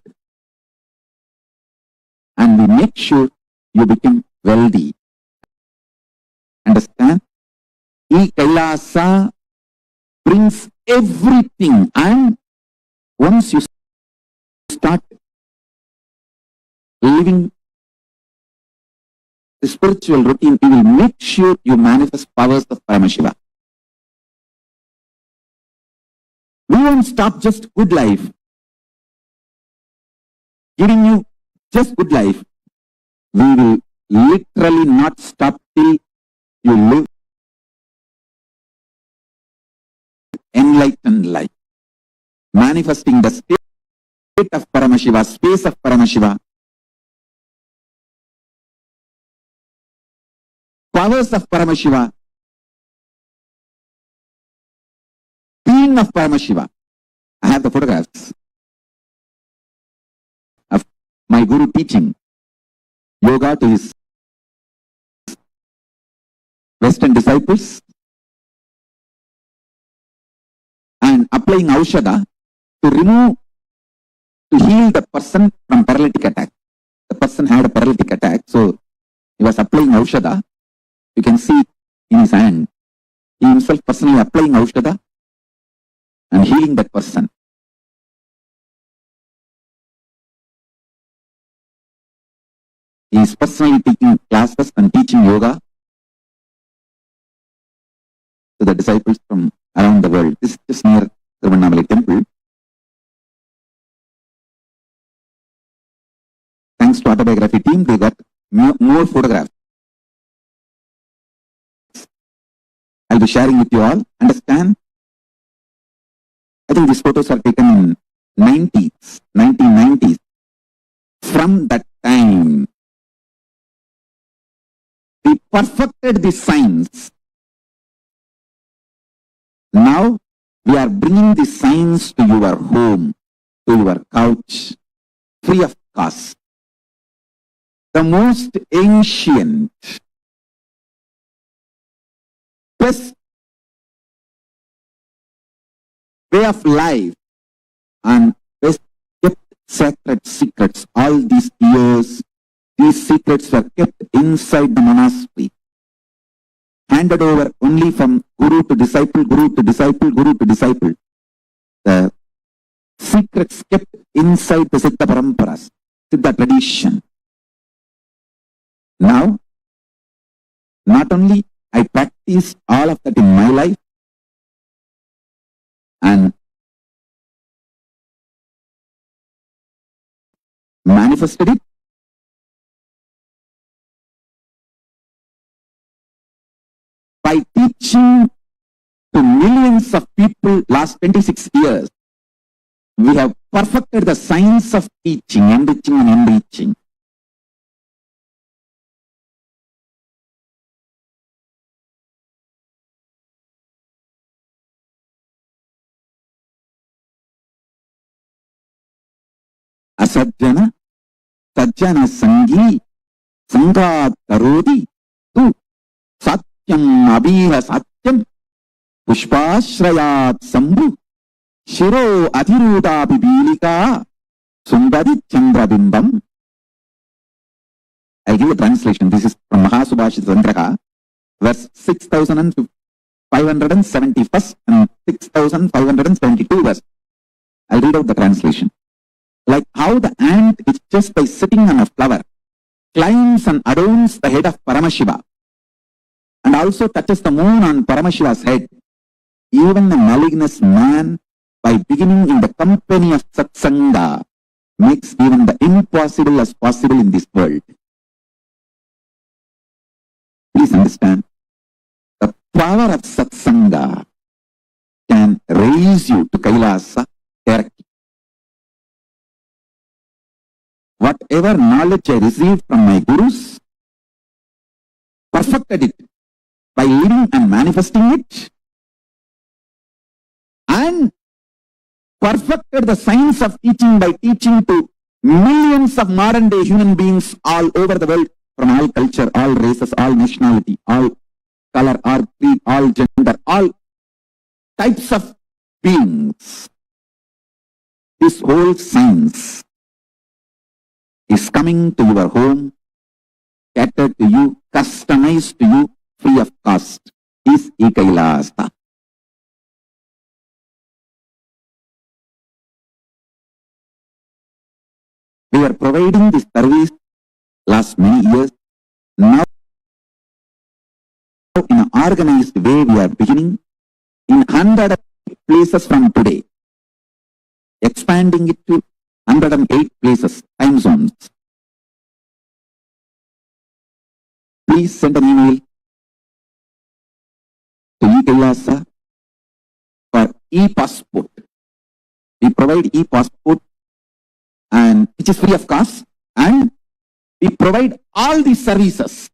And we make sure you become wealthy. Understand? Kailasa brings everything, and once you start living the spiritual routine, you will make sure you manifest powers of Paramashiva. We won't stop just good life, giving you just good life. We will literally not stop till you live enlightened life, manifesting the state of Paramashiva, space of Paramashiva, powers of Paramashiva, being of Paramashiva. I have the photographs of my Guru teaching yoga to his Western disciples and applying Aushadha to heal the person from paralytic attack. The person had a paralytic attack, so he was applying Aushadha. You can see in his hand. He himself personally applying Aushadha and healing that person. He is personally taking classes and teaching yoga to the disciples from around the world. This is just near Tirunnamalai temple. Thanks to autobiography team, they got more photographs. I'll be sharing with you all. Understand? I think these photos are taken in 1990s. From that time, we perfected the science. Now, we are bringing the science to your home, to your couch, free of cost. The most ancient, best way of life and best kept sacred secrets. All these years, these secrets were kept inside the monastery, handed over only from guru to disciple, guru to disciple, guru to disciple. The secrets kept inside the Siddha Paramparas, Siddha tradition. Now, not only I practice all of that in my life and manifested it, by teaching to millions of people last 26 years, we have perfected the science of teaching, enriching and enriching. Asajjana, sajjana sangi, sangha karodi, tu satyam abhiha satyam, pushpashrayat sambhu, shiro adhiruda bibilika, sundari chandrabimbam. I give a translation. This is from Mahā Tantraha, verse 6571 and 6572 verse. I'll read out the translation. Like how the ant is just by sitting on a flower, climbs and adorns the head of Paramashiva, and also touches the moon on Paramashiva's head. Even the malignous man, by beginning in the company of Satsanga, makes even the impossible as possible in this world. Please understand, the power of Satsanga can raise you to Kailasa directly. Whatever knowledge I received from my gurus, perfected it by living and manifesting it, and perfected the science of teaching by teaching to millions of modern day human beings all over the world, from all culture, all races, all nationality, all color, all creed, all gender, all types of beings. This whole science is coming to your home, catered to you, customized to you, free of cost. Is Kailasa. We are providing this service last many years. Now, in an organized way, we are beginning in 100 places from today, expanding it to 108 places, time zones. Please send an email to Kailasa for e-passport. We provide e-passport, and which is free of cost, and we provide all these services.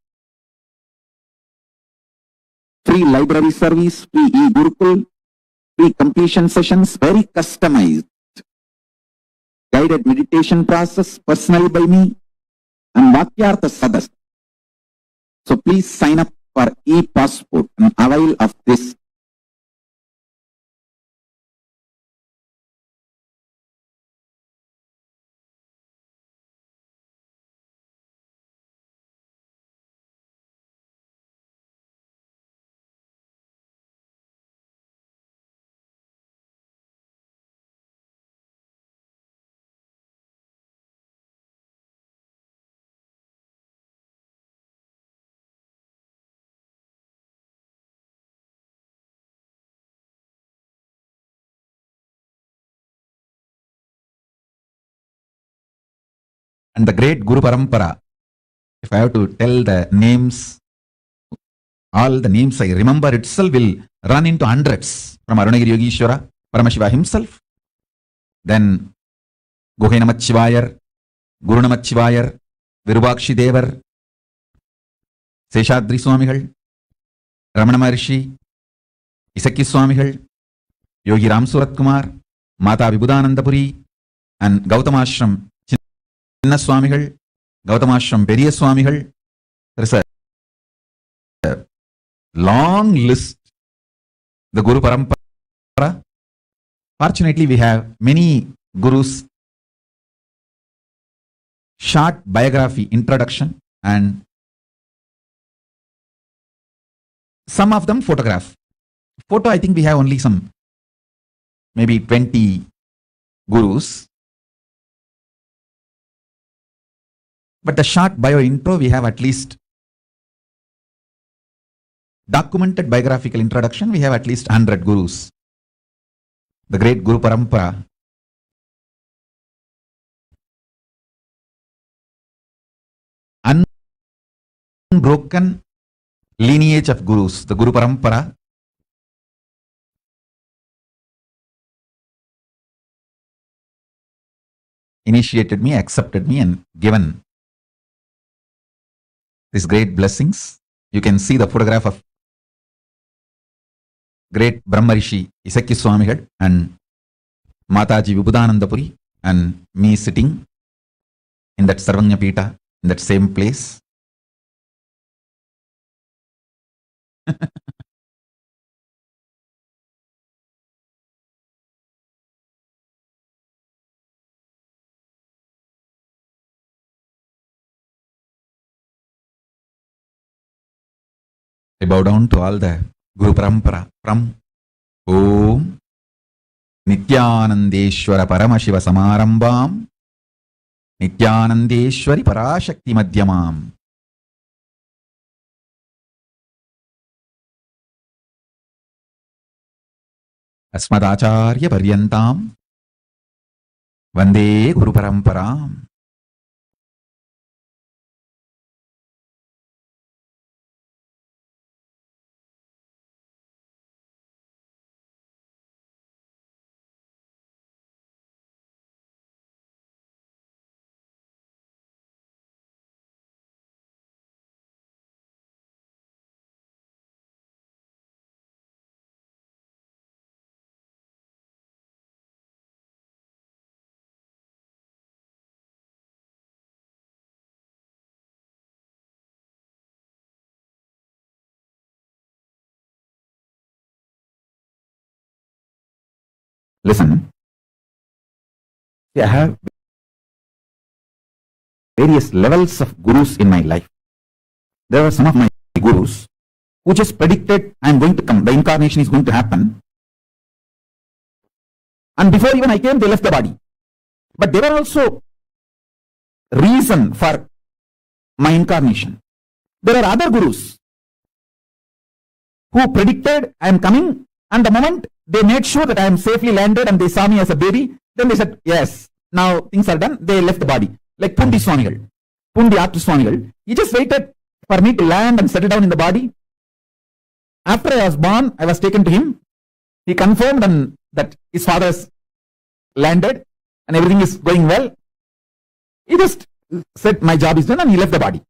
Free library service, free e-Gurukul, free completion sessions, very customized. Guided meditation process personally by me, and Vakyartha Sadas. So please sign up for e-passport and avail of this. And the great Guru Parampara, if I have to tell the names All the names I remember itself will run into hundreds. From Arunagiri Yogeshwara, Paramashiva himself, then Guhe Namachivayar, Guru Namachivayar, Virubakshi Devar, Seshadri Swamigal, Ramana Maharishi, Isaki Swamigal, Yogi Ram Surat Kumar, Mata Vibhudanandapuri, and Gautamashram Chinna Swamigal, Gautamashram Periya Swamigal. There is a long list. The Guru Parampara. Fortunately, we have many gurus. Short biography, introduction, and some of them photograph. Photo, I think we have only some, maybe 20 gurus. But the short bio intro, we have at least documented biographical introduction, we have at least 100 gurus. The great Guru Parampara. Unbroken lineage of gurus, the Guru Parampara. Initiated me, accepted me, and given these great blessings. You can see the photograph of great Brahmarishi Isaki Swamigal and Mataji Vibhudanandapuri and me sitting in that Sarvanya Pita, in that same place. I bow down to all the Guru Parampara from Om Nithyanandeshwara Paramashiva Samarambam Nithyanandeshwari Parashakti Madhyamam Asmadacharya Paryantam Vande Guru Paramparam. Listen, I have various levels of gurus in my life. There were some of my gurus who just predicted I am going to come, the incarnation is going to happen. And before even I came, they left the body. But there were also reason for my incarnation. There are other gurus who predicted I am coming, and the moment they made sure that I am safely landed and they saw me as a baby, then they said, yes, now things are done. They left the body. Like Pundi Swamigal, Pundi Artu Swamigal. He just waited for me to land and settle down in the body. After I was born, I was taken to him. He confirmed and that his father has landed and everything is going well. He just said, my job is done, and he left the body.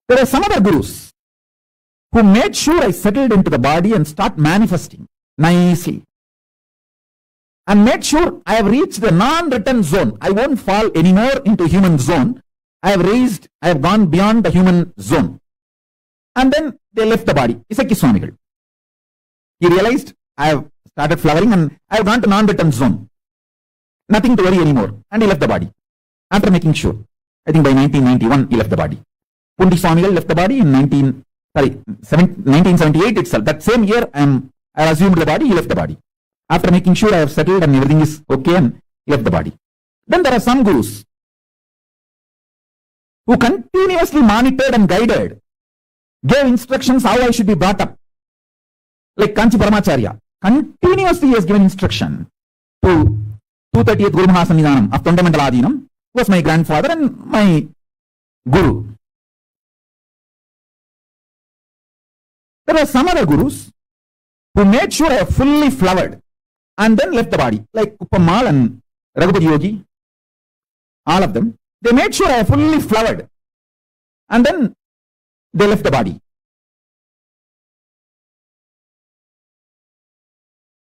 There are some other gurus who made sure I settled into the body and start manifesting nicely. And made sure I have reached the non-return zone. I won't fall anymore into human zone. I have gone beyond the human zone. And then they left the body. Isaki Swamigal. He realized I have started flowering and I have gone to non-return zone. Nothing to worry anymore. And he left the body. After making sure. I think by 1991 he left the body. Pundi Swamigal left the body in 1978 itself. That same year I assumed the body, he left the body. After making sure I have settled and everything is okay, and he left the body. Then there are some gurus who continuously monitored and guided, gave instructions how I should be brought up. Like Kanchi Paramacharya, continuously he has given instruction to 238th Guru Mahā Sannidhanam of Fundamental Adinam, who was my grandfather and my guru. There were some other gurus who made sure I have fully flowered and then left the body, like Kuppamal and Raghupati Yogi, all of them. They made sure I have fully flowered and then they left the body.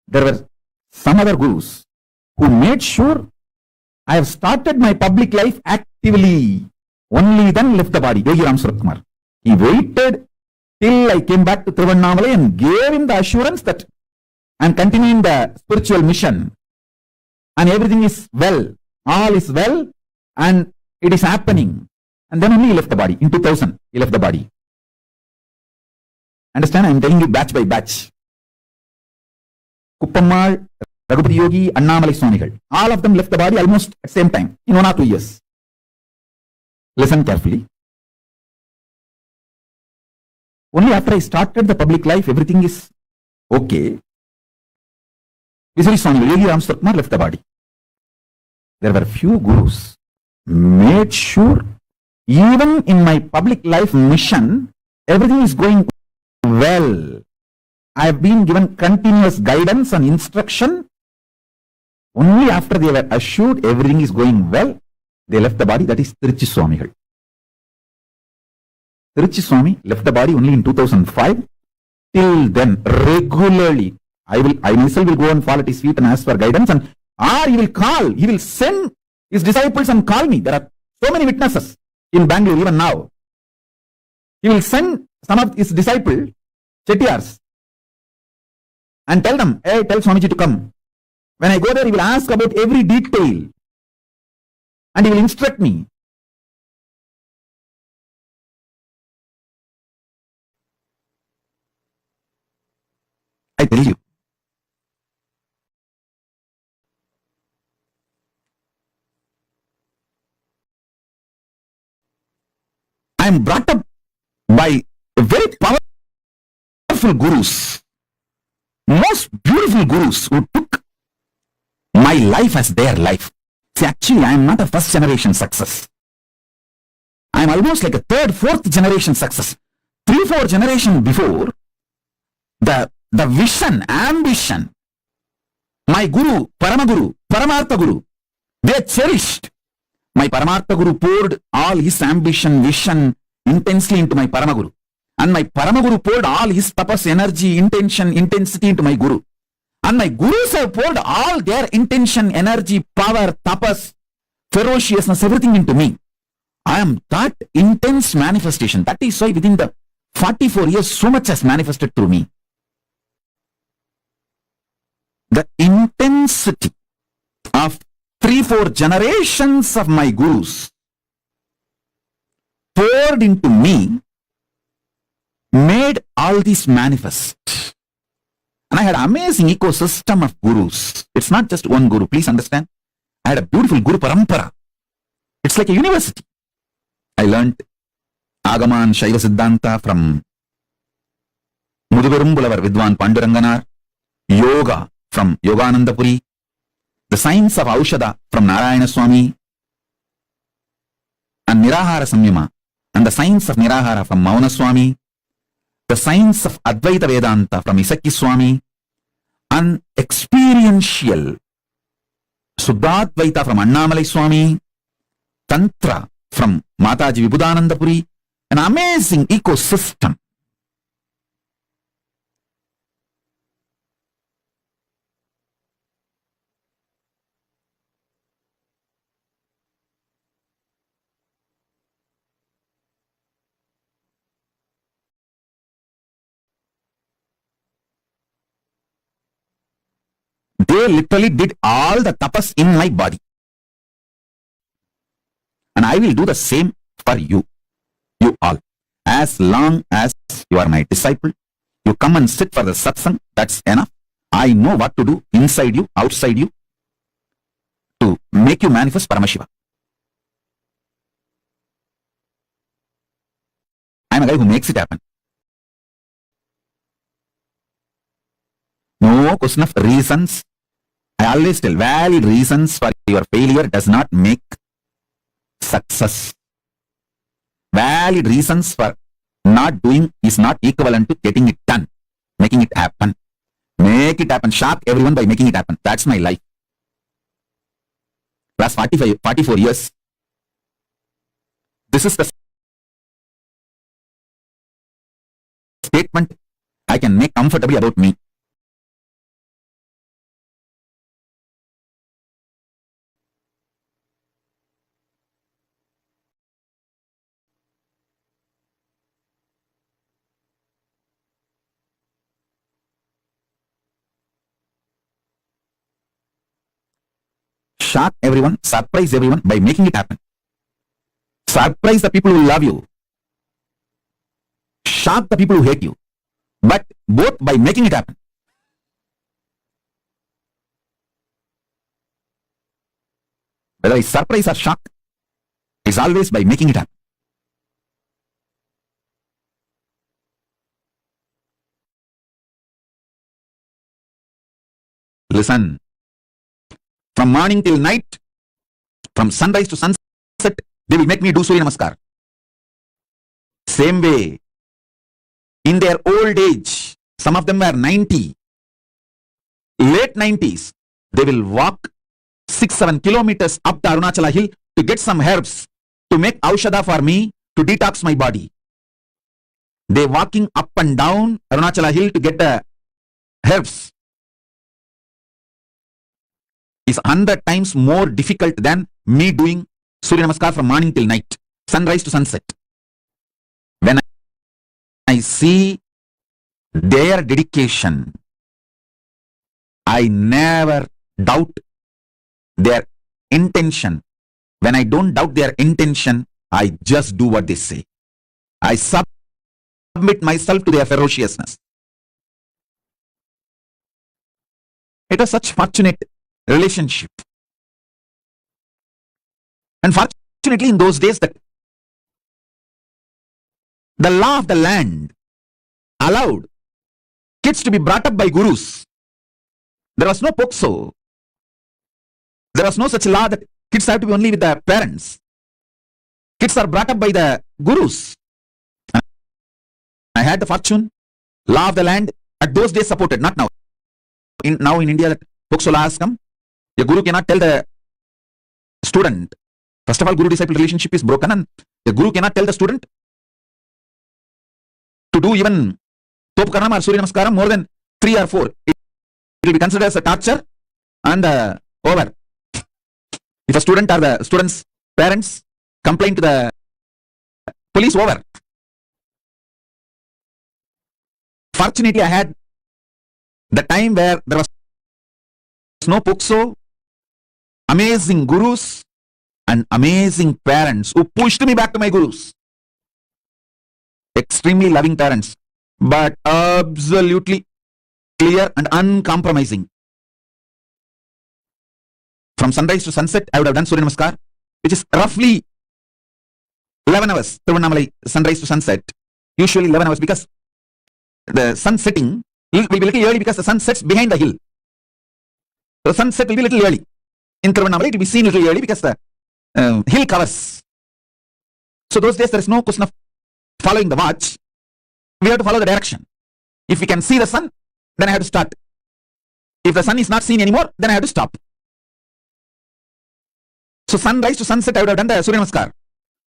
There were some other gurus who made sure I have started my public life actively, only then left the body. Yogi Ram Surat Kumar. He waited till I came back to Tiruvannamalai and gave him the assurance that I am continuing the spiritual mission and everything is well, all is well and it is happening. And then only he left the body. In 2000, he left the body. Understand? I am telling you batch by batch. Kuppamal, Raghupati Yogi, Annamalai Swamigal. All of them left the body almost at the same time, in 1 or 2 years. Listen carefully. Only after I started the public life, everything is okay. Visuri Swamigal, Yogi Ram Surat Kumar left the body. There were few gurus made sure even in my public life mission, everything is going well. I have been given continuous guidance and instruction. Only after they were assured everything is going well, they left the body. That is Tiruchi Swamigal. Tiruchi Swami left the body only in 2005. Till then, regularly, I myself will go and fall at his feet and ask for guidance, and he will send his disciples and call me. There are so many witnesses in Bangalore even now. He will send some of his disciples, Chettiars, and tell them, hey, tell Swamiji to come. When I go there, he will ask about every detail and he will instruct me. I tell you, I am brought up by very powerful gurus, most beautiful gurus who took my life as their life. See, actually, I am not a first generation success. I am almost like a third, fourth generation success. 3-4 generations before, the vision, ambition, my guru, Paramaguru, Paramartha Guru, they cherished. My Paramartha Guru poured all his ambition, vision intensely into my Paramaguru. And my Paramaguru poured all his tapas, energy, intensity into my Guru. And my Gurus have poured all their intention, energy, power, tapas, ferociousness, everything into me. I am that intense manifestation. That is why within the 44 years, so much has manifested through me. The intensity of 3-4 generations of my Gurus poured into me made all these manifest. And I had an amazing ecosystem of gurus. It's not just one guru, please understand. I had a beautiful Guru Parampara. It's like a university. I learned Agama and Shaiva Siddhanta from Muduverumbulavar Vidwan Panduranganar, Yoga from Yogananda Puri, the science of Aushada from Narayana Swami, and Nirahara Samyama, and the science of Nirahara from Mauna Swami, the science of Advaita Vedanta from Isaki Swami, and experiential Suddhadvaita from Annamalai Swami, Tantra from Mataji Vibhudananda Puri, an amazing ecosystem. They literally did all the tapas in my body. And I will do the same for you all. As long as you are my disciple, you come and sit for the satsang, that's enough. I know what to do inside you, outside you, to make you manifest Paramashiva. I am a guy who makes it happen. No question of reasons. I always tell, valid reasons for your failure does not make success. Valid reasons for Not doing is not equivalent to getting it done. Making it happen. Make it happen. Shock everyone by making it happen. That's my life. Last 44 years. This is the statement I can make comfortably about me. Shock everyone, surprise everyone by making it happen. Surprise the people who love you. Shock the people who hate you. But both by making it happen. Whether it's surprise or shock, it's always by making it happen. Listen. From morning till night, from sunrise to sunset, they will make me do Surya Namaskar. Same way, in their old age, some of them were 90, late 90s, they will walk 6-7 kilometers up the Arunachala hill to get some herbs to make aushadha for me to detox my body. They walking up and down Arunachala hill to get the herbs is 100 times more difficult than me doing Surya Namaskar from morning till night, sunrise to sunset. When I see their dedication, I never doubt their intention. When I don't doubt their intention, I just do what they say. I submit myself to their ferociousness. It was such fortunate relationship. And fortunately in those days, the law of the land allowed kids to be brought up by gurus. There was no pokso. There was no such law that kids have to be only with the parents. Kids are brought up by the gurus. And I had the fortune, law of the land at those days supported, not now. Now in India, that pokso law has come. A guru cannot tell the student. First of all, guru-disciple relationship is broken, and the guru cannot tell the student to do even Topkaram or Surya Namaskaram more than 3 or 4. It will be considered as a torture and over. If a student or the student's parents complain to the police, over. Fortunately, I had the time where there was no pokso, amazing gurus and amazing parents who pushed me back to my gurus. Extremely loving parents, but absolutely clear and uncompromising. From sunrise to sunset, I would have done Surya Namaskar, which is roughly 11 hours. Tiruvannamalai, sunrise to sunset, usually 11 hours, because the sun setting will be a little early because the sun sets behind the hill. The sunset will be a little early. In Tiruvannamalai, it will be seen a little early because the hill covers. So those days, there is no question of following the watch. We have to follow the direction. If we can see the sun, then I have to start. If the sun is not seen anymore, then I have to stop. So sunrise to sunset, I would have done the Surya Namaskar.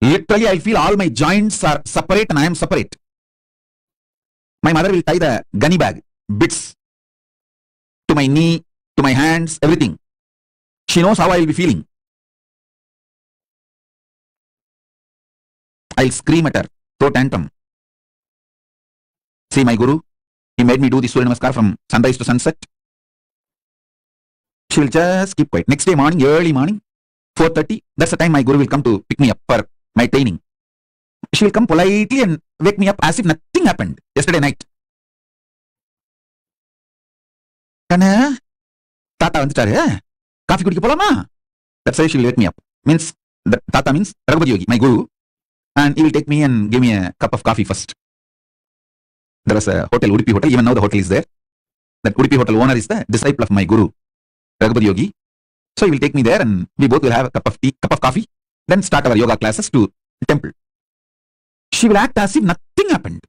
Literally, I feel all my joints are separate and I am separate. My mother will tie the gunny bag, bits, to my knee, to my hands, everything. She knows how I will be feeling. I'll scream at her, throw tantrum. See my guru, he made me do the Surya Namaskar from sunrise to sunset. She will just keep quiet. Next day morning, early morning, 4:30, that's the time my guru will come to pick me up for my training. She will come politely and wake me up as if nothing happened yesterday night. Kana, Tata வந்துட்டாரு, coffee குடிக்க போலாமா? That's why she will wake me up. Means, the Tata means Raghupati Yogi, my guru, and he will take me and give me a cup of coffee first. There was a hotel, Udupi Hotel, even now the hotel is there. That Udupi Hotel owner is the disciple of my guru, Raghupati Yogi. So he will take me there and we both will have a cup of tea, cup of coffee, then start our yoga classes to the temple. She will act as if nothing happened.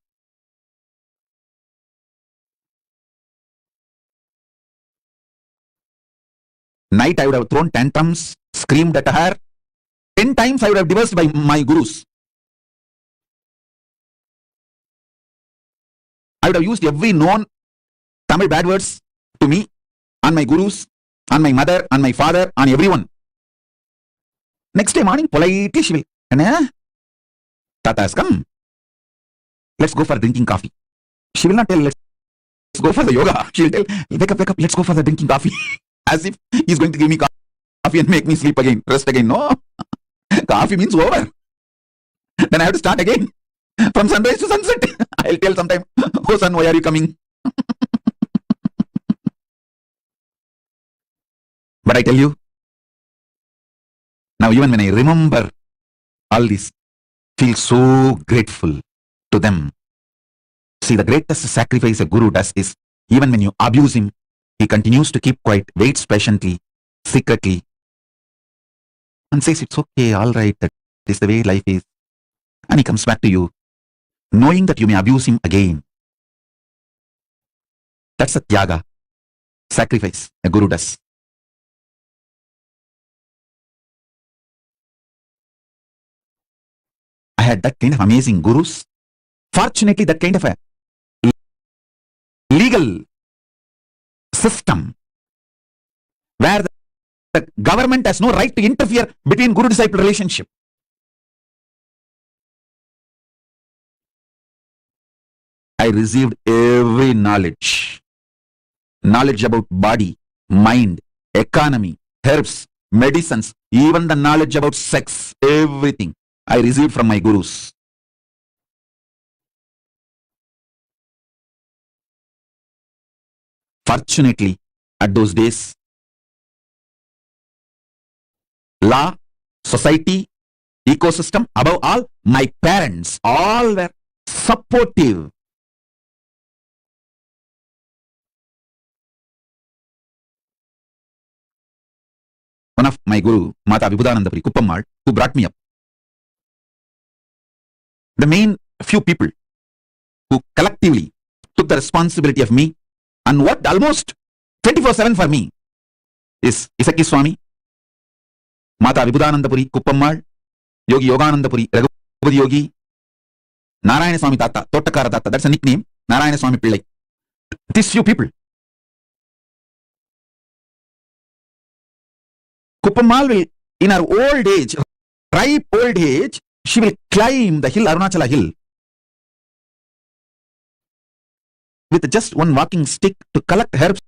Night I would have thrown tantrums, screamed at her. 10 times I would have divorced by my gurus. I would have used every known Tamil bad words to me, on my gurus, on my mother, on my father, on everyone. Next day morning, politely she will, Tata has come. Let's go for drinking coffee. She will not tell, let's go for the yoga. She will tell, wake up, let's go for the drinking coffee. As if he's going to give me coffee and make me sleep again, rest again. No. Coffee means over. Then I have to start again. From sunrise to sunset. I'll tell sometime, oh son, why are you coming? But I tell you, now even when I remember all this, feel so grateful to them. See, the greatest sacrifice a guru does is, even when you abuse him, he continues to keep quiet, waits patiently, secretly, and says, it's okay, all right, that is the way life is. And he comes back to you, knowing that you may abuse him again. That's a tyaga, sacrifice a guru does. I had that kind of amazing gurus. Fortunately, that kind of a legal system where the government has no right to interfere between guru-disciple relationship. I received every knowledge about body, mind, economy, herbs, medicines, even the knowledge about sex, everything I received from my gurus. Fortunately, at those days, law, society, ecosystem, above all, my parents, all were supportive. One of my guru, Mahā Vibuddhananda Kuppammal, who brought me up. The main few people who collectively took the responsibility of me and worked almost 24/7 for me is Isaki Swami, Mahā Vibuddhananda Kuppammal, Yogi Yoganandapuri, Raghupati Yogi, Narayana Swami Tatta, Tottakara Tatta, that's a nickname, Narayana Swami Pillai. These few people. Kuppammal will, in her old age, ripe old age, she will climb the hill, Arunachala hill, with just one walking stick to collect herbs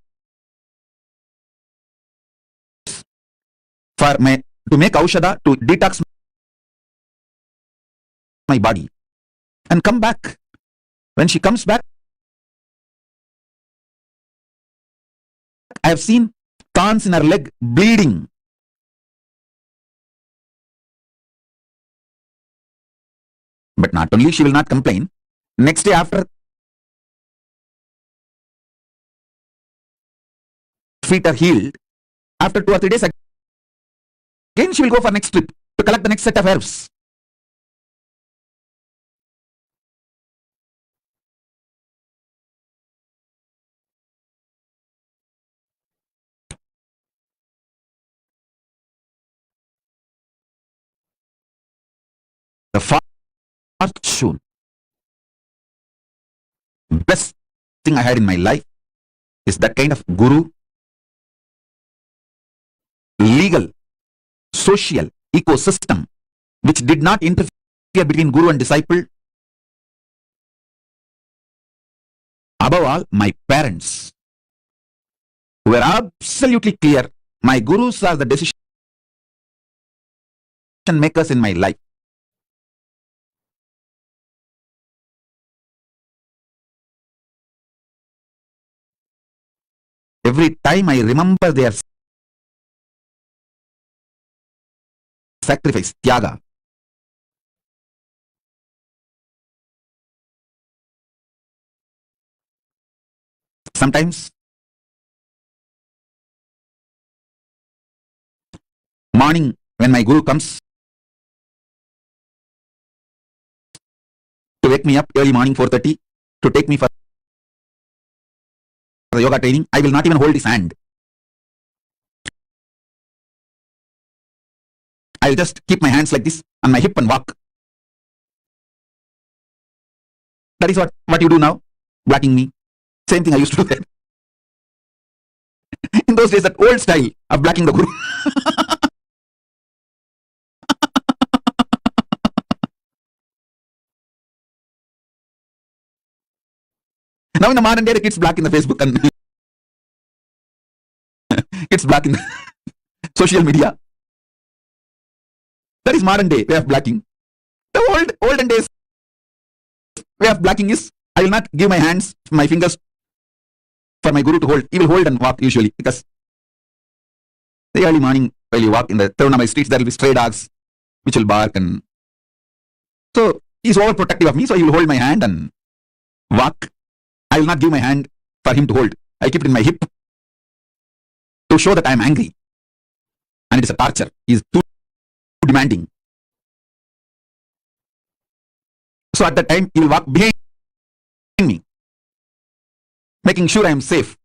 to make aushadha, to detox my body, and come back. When she comes back, I have seen thorns in her leg bleeding. But not only she will not complain, next day after feet are healed, after 2 or 3 days again she will go for next trip to collect the next set of herbs. The fortune, best thing I had in my life is that kind of guru, legal, social ecosystem which did not interfere between guru and disciple. Above all, my parents were absolutely clear. My gurus are the decision makers in my life. Every time I remember their sacrifice, tyaga, sometimes morning when my guru comes, wake me up early morning 4:30 to take me for the yoga training, I will not even hold his hand. I'll just keep my hands like this on my hip and walk. That is what you do now, blocking me. Same thing I used to do then. In those days, that old style of blocking the Guru. Now in the modern day, the kids block in the Facebook and kids block in the social media. That is modern day way of blocking. The olden days way of blocking is, I will not give my hands, my fingers for my Guru to hold. He will hold and walk usually, because the early morning while you walk in the Tirunamai streets, there will be stray dogs which will bark, and so he is overprotective of me, so he will hold my hand and walk. I will not give my hand for him to hold. I keep it in my hip to show that I am angry, and it is a torture. He is too demanding. So at that time, he will walk behind me, making sure I am safe.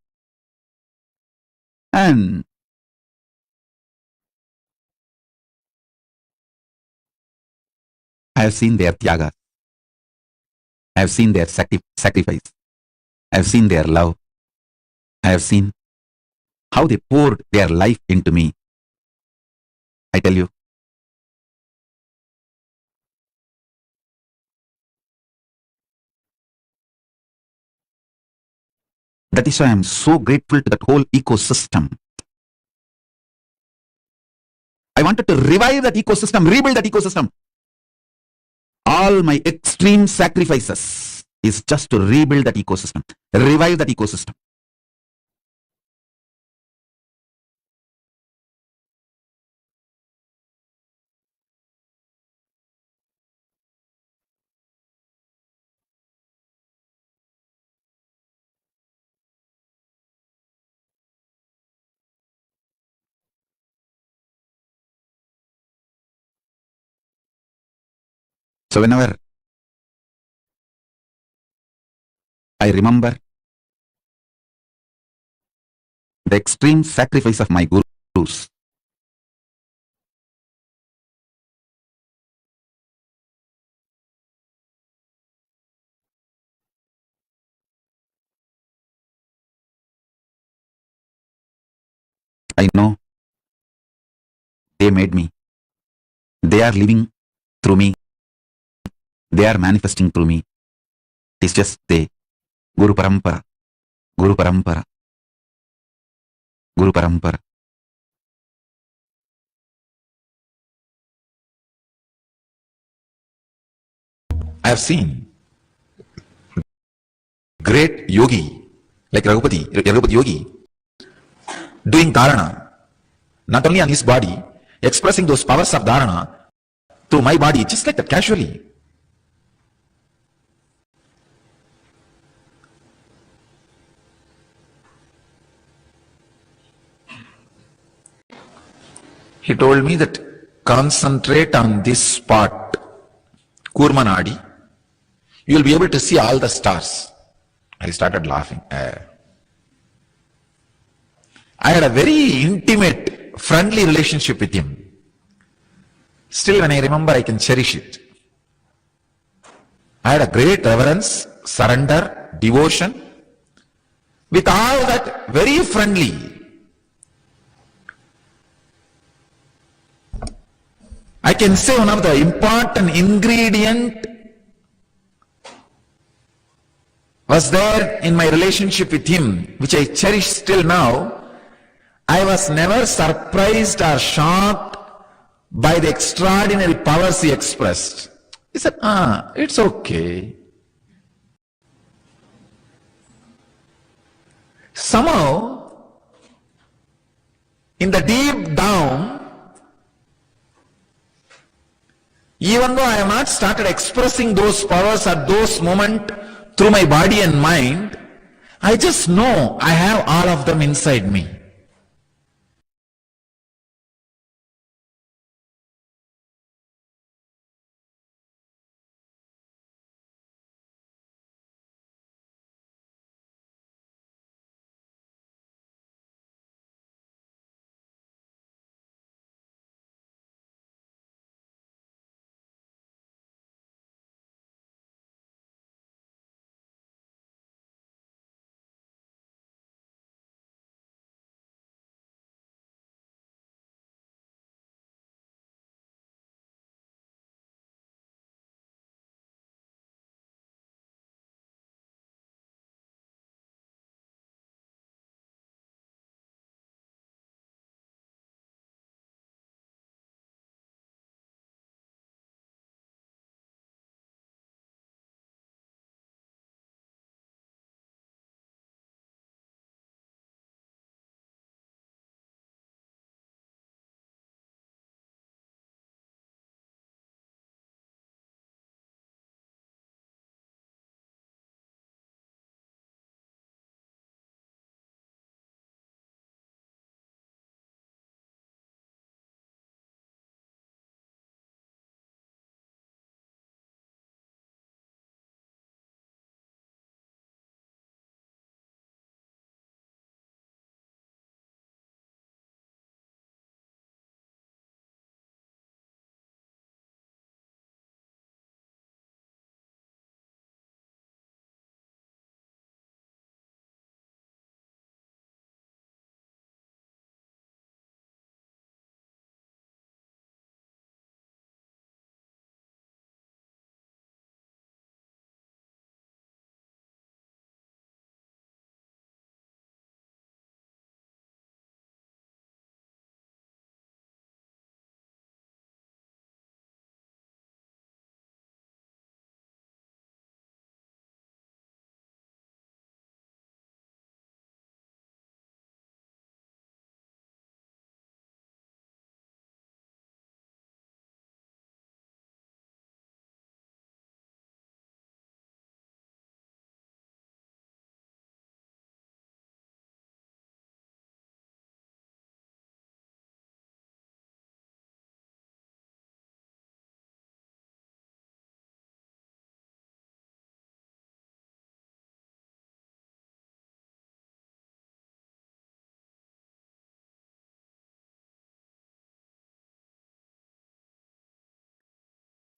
And I have seen their tyaga. I have seen their sacrifice. I have seen their love. I have seen how they poured their life into me. I tell you, that is why I am so grateful to that whole ecosystem. I wanted to revive that ecosystem, rebuild that ecosystem. All my extreme sacrifices is just to rebuild that ecosystem, revive that ecosystem. So whenever I remember the extreme sacrifice of my gurus, I know they made me. They are living through me. They are manifesting through me. It's just the Guru Parampara, Guru Parampara, Guru Parampara. I have seen great yogi like Raghupati Yogi doing dharana, not only on his body, expressing those powers of dharana through my body, just like that, casually. He told me that concentrate on this spot, Kurmanadi, you will be able to see all the stars. I started laughing. I had a very intimate, friendly relationship with him. Still, when I remember, I can cherish it. I had a great reverence, surrender, devotion. With all that, very friendly. I can say one of the important ingredient was there in my relationship with him, which I cherish still now. I was never surprised or shocked by the extraordinary powers he expressed. He said, it's okay. Somehow, in the deep down, even though I have not started expressing those powers at those moments through my body and mind, I just know I have all of them inside me.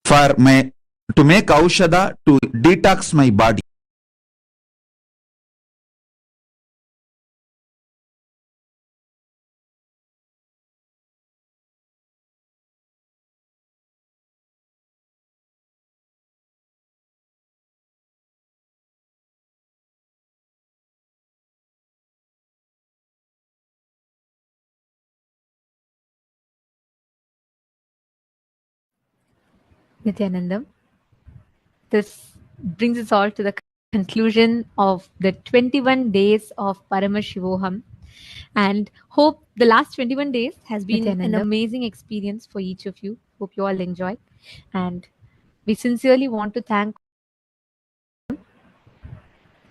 to make aushadha to detox my body. Nithyanandam. This brings us all to the conclusion of the 21 days of Paramashivoham, and hope the last 21 days has been an Nithyananda. amazing experience for each of you. Hope you all enjoyed, and we sincerely want to thank.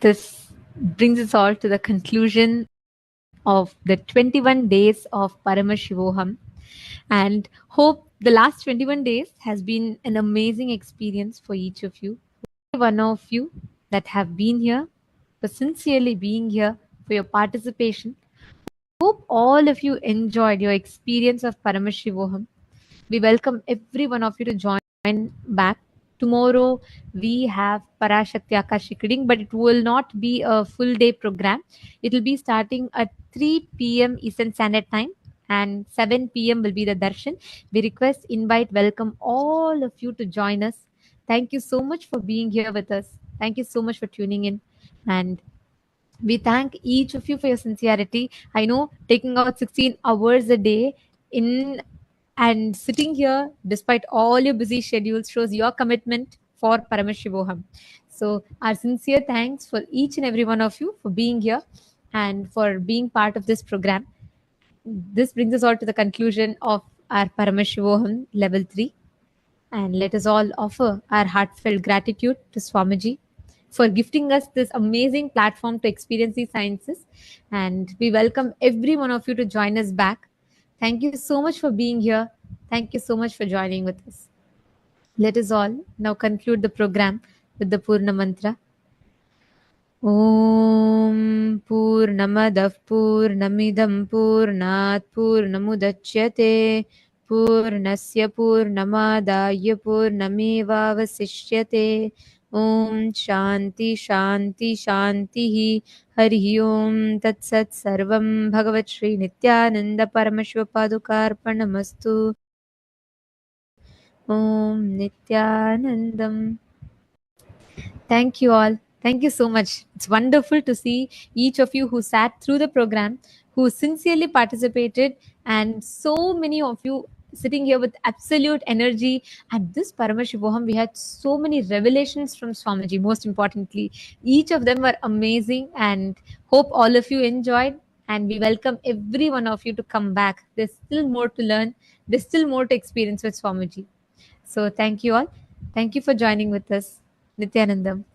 This brings us all to the conclusion of the 21 days of Paramashivoham, and hope the last 21 days has been an amazing experience for each of you. One of you that have been here, for sincerely being here, for your participation. Hope all of you enjoyed your experience of Paramashivoham. We welcome every one of you to join back. Tomorrow we have Parashakti Akashic reading, but it will not be a full day program. It will be starting at 3 p.m. Eastern Standard Time, and 7 p.m. will be the darshan. We request, invite, welcome all of you to join us. Thank you so much for being here with us. Thank you so much for tuning in, and we thank each of you for your sincerity. I know taking out 16 hours a day in and sitting here despite all your busy schedules shows your commitment for Paramashivoham. So our sincere thanks for each and every one of you for being here and for being part of this program. This brings us all to the conclusion of our Paramashivoham level 3. And let us all offer our heartfelt gratitude to Swamiji for gifting us this amazing platform to experience these sciences. And we welcome every one of you to join us back. Thank you so much for being here. Thank you so much for joining with us. Let us all now conclude the program with the Purna Mantra. Om Purnamadah Purnamidam Purnat Purnamudachyate Purnasya Purnamadaya Purnamevavasishyate. Om Shanti Shanti Shanti Hari Om Tat Sat Sarvam Bhagavat Shri Nithyananda Paramashiva Padukarpanamastu. Om Nithyanandam. Thank you all. Thank you so much. It's wonderful to see each of you who sat through the program, who sincerely participated, and so many of you sitting here with absolute energy. And this Paramashivoham, we had so many revelations from Swamiji, most importantly. Each of them were amazing, and hope all of you enjoyed. And we welcome every one of you to come back. There's still more to learn, there's still more to experience with Swamiji. So thank you all. Thank you for joining with us. Nithyanandam.